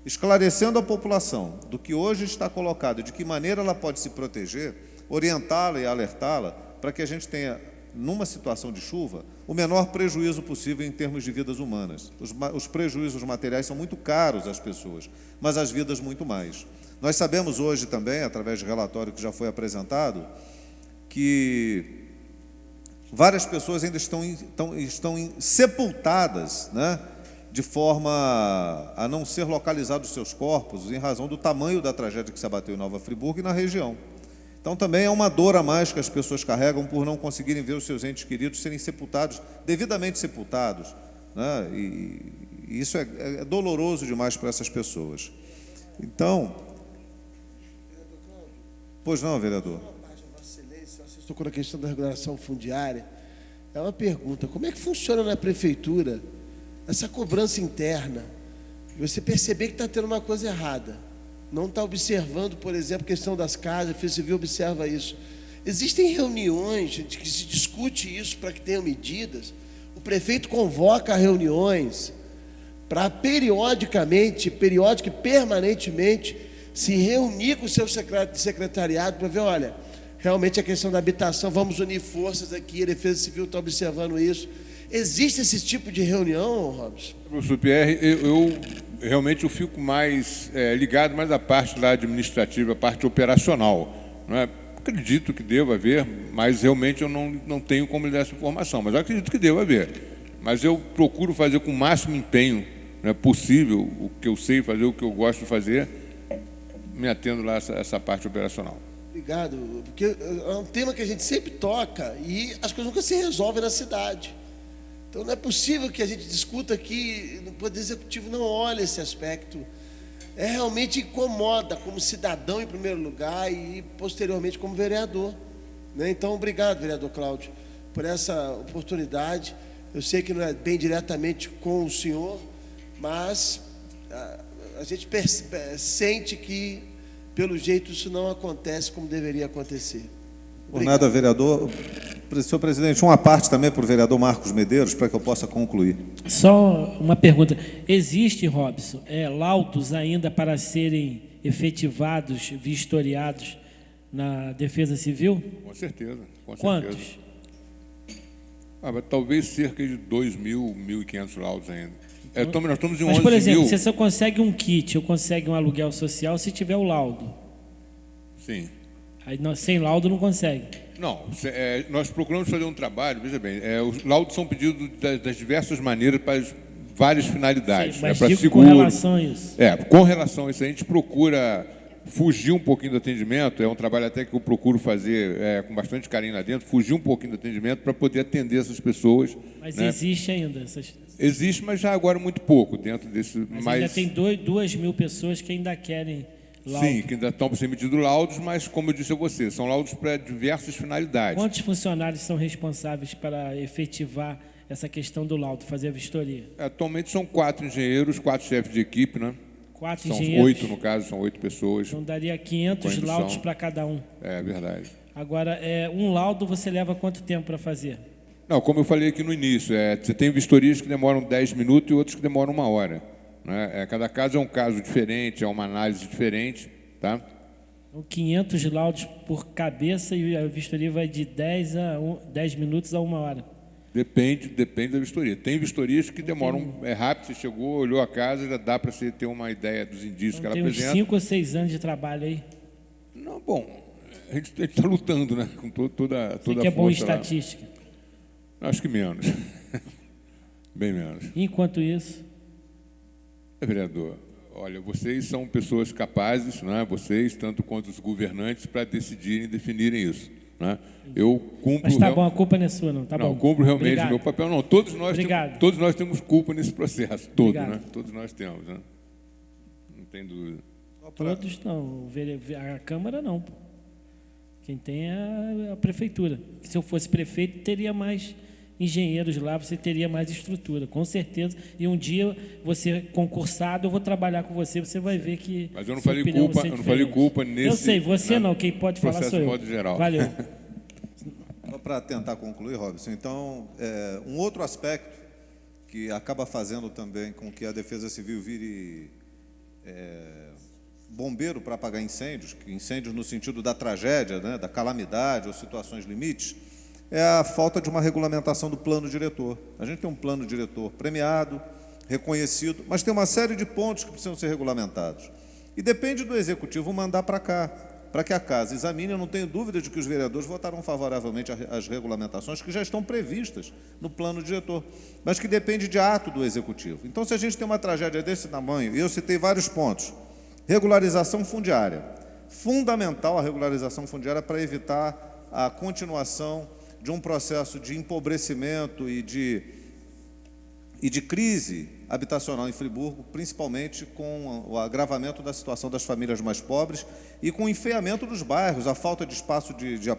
I: esclarecendo a população do que hoje está colocado e de que maneira ela pode se proteger, orientá-la e alertá-la para que a gente tenha, numa situação de chuva, o menor prejuízo possível em termos de vidas humanas. Os prejuízos materiais são muito caros às pessoas, mas as vidas muito mais. Nós sabemos hoje também, através de relatório que já foi apresentado, que várias pessoas ainda estão sepultadas, né, de forma a não ser localizados seus corpos em razão do tamanho da tragédia que se abateu em Nova Friburgo e na região. Então, também é uma dor a mais que as pessoas carregam por não conseguirem ver os seus entes queridos serem sepultados, devidamente sepultados, né? E isso é doloroso demais para essas pessoas. Então, pois não, vereador?
F: Você tocou na questão da regulação fundiária. É uma pergunta: como é que funciona na prefeitura essa cobrança interna? Você perceber que está tendo uma coisa errada, não está observando, por exemplo, a questão das casas, a Defesa Civil observa isso. Existem reuniões, gente, que se discute isso para que tenham medidas. O prefeito convoca reuniões para periódica e permanentemente, se reunir com o seu secretariado para ver, olha, realmente a questão da habitação, vamos unir forças aqui, a Defesa Civil está observando isso. Existe esse tipo de reunião, Robson?
A: Professor Pierre, eu realmente fico mais ligado mais à parte lá administrativa, à parte operacional. Não é? Acredito que deva haver, mas realmente eu não tenho como lhe dar essa informação, mas eu acredito que deva haver. Mas eu procuro fazer com o máximo empenho, né, possível, o que eu sei fazer, o que eu gosto de fazer, me atendo lá a essa parte operacional.
F: Obrigado, porque é um tema que a gente sempre toca e as coisas nunca se resolvem na cidade. Então não é possível que a gente discuta aqui, o Poder Executivo não olha esse aspecto. Realmente incomoda como cidadão em primeiro lugar e posteriormente como vereador, né? Então, obrigado, vereador Cláudio, por essa oportunidade. Eu sei que não é bem diretamente com o senhor, mas a gente sente que, pelo jeito, isso não acontece como deveria acontecer.
I: Por nada, vereador. Senhor presidente, uma parte também para o vereador Marcos Medeiros, para que eu possa concluir.
G: Só uma pergunta. Existe, Robson, laudos ainda para serem efetivados, vistoriados na Defesa Civil?
A: Com certeza. Com
G: quantos?
A: Certeza. Talvez cerca de 2.000, 1.500 laudos ainda. Nós estamos em 11 mil.
G: Mas, por exemplo, você só consegue um kit ou consegue um aluguel social se tiver o laudo.
A: Sim.
G: Aí, sem laudo não consegue.
A: Não, nós procuramos fazer um trabalho, veja bem, os laudos são pedidos das diversas maneiras para várias finalidades.
G: Sim, mas
A: para
G: digo
A: seguro,
G: com relação a isso.
A: Com relação a isso, a gente procura fugir um pouquinho do atendimento, é um trabalho até que eu procuro fazer com bastante carinho lá dentro, fugir um pouquinho do atendimento para poder atender essas pessoas.
G: Mas,
A: né?
G: Existe ainda essas...
A: Existe, mas já agora muito pouco dentro desse...
G: Mas ainda tem 2.000 pessoas que ainda querem laudo.
A: Sim, que ainda estão sendo emitidos laudos, mas, como eu disse a você, são laudos para diversas finalidades.
G: Quantos funcionários são responsáveis para efetivar essa questão do laudo, fazer a vistoria?
A: Atualmente são 4 engenheiros, 4 chefes de equipe, né?
G: 4
A: são
G: engenheiros?
A: 8, no caso, são 8 pessoas.
G: Então daria 500 laudos para cada um.
A: É verdade.
G: Agora, um laudo você leva quanto tempo para fazer?
A: Não, como eu falei aqui no início, você tem vistorias que demoram 10 minutos e outros que demoram 1 hora. Né? Cada caso é um caso diferente, é uma análise diferente, tá?
G: Então, 500 laudos por cabeça e a vistoria vai de 10 minutos a 1 hora.
A: Depende da vistoria. Tem vistorias que demoram rápido, você chegou, olhou a casa, já dá para você ter uma ideia dos indícios que ela apresenta.
G: Tem uns 5 ou 6 anos de trabalho aí?
A: Não, bom, a gente está lutando, né? Com toda a força.
G: Que é bom em estatística?
A: Acho que menos. Bem menos.
G: Enquanto isso?
A: Vereador, olha, vocês são pessoas capazes, né? Vocês, tanto quanto os governantes, para decidirem e definirem isso. Né? Eu cumpro...
G: Mas tá bom, a culpa não é sua, não, tá bom.
A: Não, cumpro realmente
G: Obrigado.
A: o meu papel. Não, todos nós temos culpa nesse processo, né? Todos nós temos, né? Não tem dúvida.
G: Todos não, a Câmara não. Quem tem é a Prefeitura. Se eu fosse prefeito, teria mais engenheiros lá, você teria mais estrutura, com certeza. E um dia, você concursado, eu vou trabalhar com você, você vai ver que...
A: Mas eu não falei culpa nesse...
G: Eu sei, você não, quem pode falar sou eu.
A: De modo geral.
G: Valeu.
I: Só para tentar concluir, Robson, então, um outro aspecto que acaba fazendo também com que a Defesa Civil vire bombeiro para apagar incêndios, incêndios no sentido da tragédia, né, da calamidade ou situações limites, é a falta de uma regulamentação do plano diretor. A gente tem um plano diretor premiado, reconhecido, mas tem uma série de pontos que precisam ser regulamentados. E depende do Executivo mandar para cá, para que a Casa examine. Eu não tenho dúvida de que os vereadores votaram favoravelmente às regulamentações que já estão previstas no plano diretor, mas que depende de ato do Executivo. Então, se a gente tem uma tragédia desse tamanho, e eu citei vários pontos, regularização fundiária, fundamental a regularização fundiária para evitar a continuação de um processo de empobrecimento e de crise habitacional em Friburgo, principalmente com o agravamento da situação das famílias mais pobres e com o enfeiamento dos bairros, a falta de espaço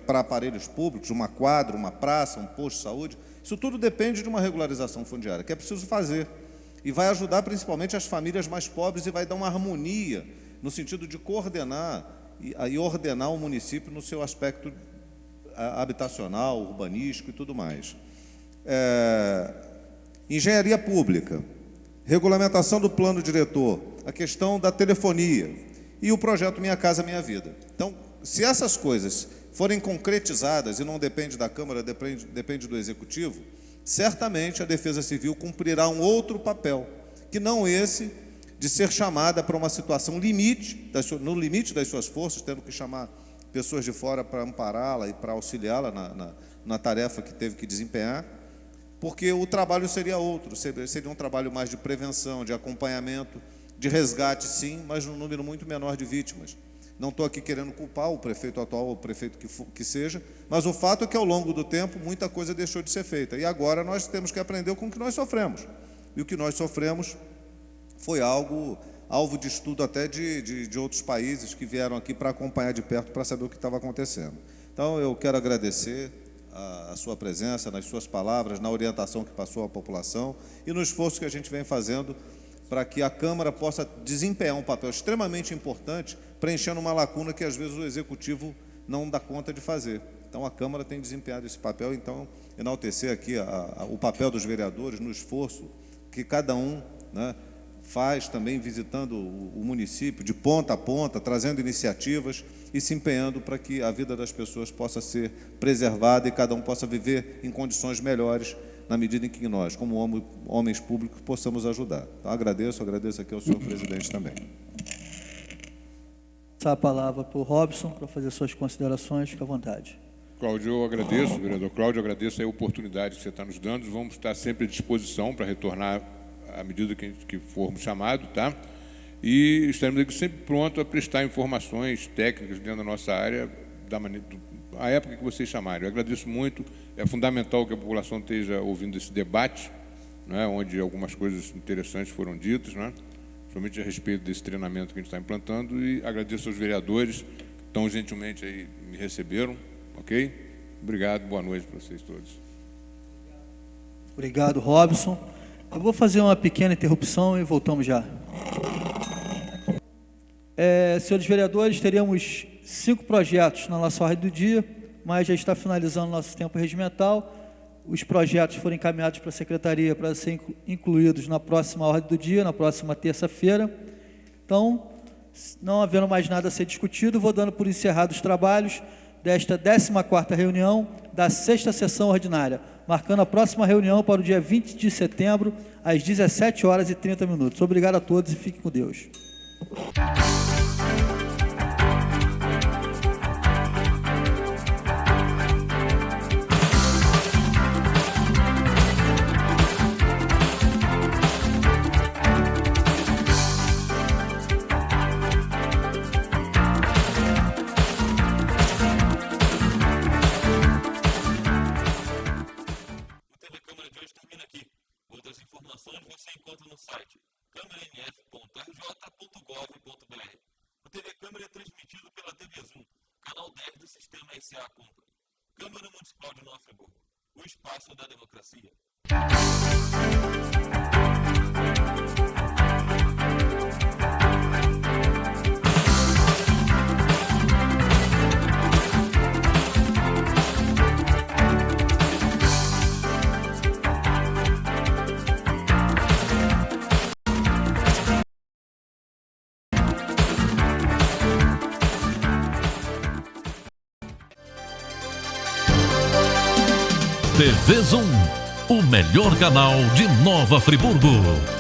I: para aparelhos públicos, uma quadra, uma praça, um posto de saúde. Isso tudo depende de uma regularização fundiária, que é preciso fazer. E vai ajudar principalmente as famílias mais pobres e vai dar uma harmonia no sentido de coordenar e ordenar o município no seu aspecto habitacional, urbanístico e tudo mais. Engenharia pública, regulamentação do plano diretor, a questão da telefonia e o projeto Minha Casa Minha Vida. Então, se essas coisas forem concretizadas, e não depende da Câmara, depende do Executivo, certamente a Defesa Civil cumprirá um outro papel, que não esse de ser chamada para uma situação limite, no limite das suas forças, tendo que chamar pessoas de fora para ampará-la e para auxiliá-la na tarefa que teve que desempenhar, porque o trabalho seria outro, seria um trabalho mais de prevenção, de acompanhamento, de resgate, sim, mas num número muito menor de vítimas. Não estou aqui querendo culpar o prefeito atual ou o prefeito que seja, mas o fato é que, ao longo do tempo, muita coisa deixou de ser feita. E agora nós temos que aprender com o que nós sofremos. E o que nós sofremos foi alvo de estudo até de outros países que vieram aqui para acompanhar de perto, para saber o que estava acontecendo. Então, eu quero agradecer a sua presença, nas suas palavras, na orientação que passou à população e no esforço que a gente vem fazendo para que a Câmara possa desempenhar um papel extremamente importante, preenchendo uma lacuna que, às vezes, o Executivo não dá conta de fazer. Então, a Câmara tem desempenhado esse papel. Então, enaltecer aqui o papel dos vereadores no esforço que cada um, né, faz também, visitando o município de ponta a ponta, trazendo iniciativas e se empenhando para que a vida das pessoas possa ser preservada e cada um possa viver em condições melhores, na medida em que nós, como homens públicos, possamos ajudar. Então, agradeço aqui ao senhor presidente também.
B: Passar a palavra para o Robson, para fazer suas considerações, fique à vontade.
A: Cláudio, eu agradeço, vereador Cláudio, eu agradeço a oportunidade que você está nos dando, vamos estar sempre à disposição para retornar à medida que formos chamados, tá? E estaremos aqui sempre prontos a prestar informações técnicas dentro da nossa área, a época que vocês chamarem. Eu agradeço muito, é fundamental que a população esteja ouvindo esse debate, né, onde algumas coisas interessantes foram ditas, né, somente a respeito desse treinamento que a gente está implantando, e agradeço aos vereadores que tão gentilmente aí me receberam, ok? Obrigado, boa noite para vocês todos.
B: Obrigado, Robson. Eu vou fazer uma pequena interrupção e voltamos já. Senhores vereadores, teríamos 5 projetos na nossa ordem do dia, mas já está finalizando nosso tempo regimental. Os projetos foram encaminhados para a Secretaria para serem incluídos na próxima ordem do dia, na próxima terça-feira. Então, não havendo mais nada a ser discutido, vou dando por encerrados os trabalhos desta 14ª reunião da 6ª sessão ordinária, marcando a próxima reunião para o dia 20 de setembro, às 17h30. Obrigado a todos e fiquem com Deus.
J: Outras informações você encontra no site câmaranf.rj.gov.br. O TV Câmara é transmitido pela TV Zoom, canal 10 do Sistema SA Company. Câmara Municipal de Nova Friburgo. o espaço da democracia.
K: TV Zoom, o melhor canal de Nova Friburgo.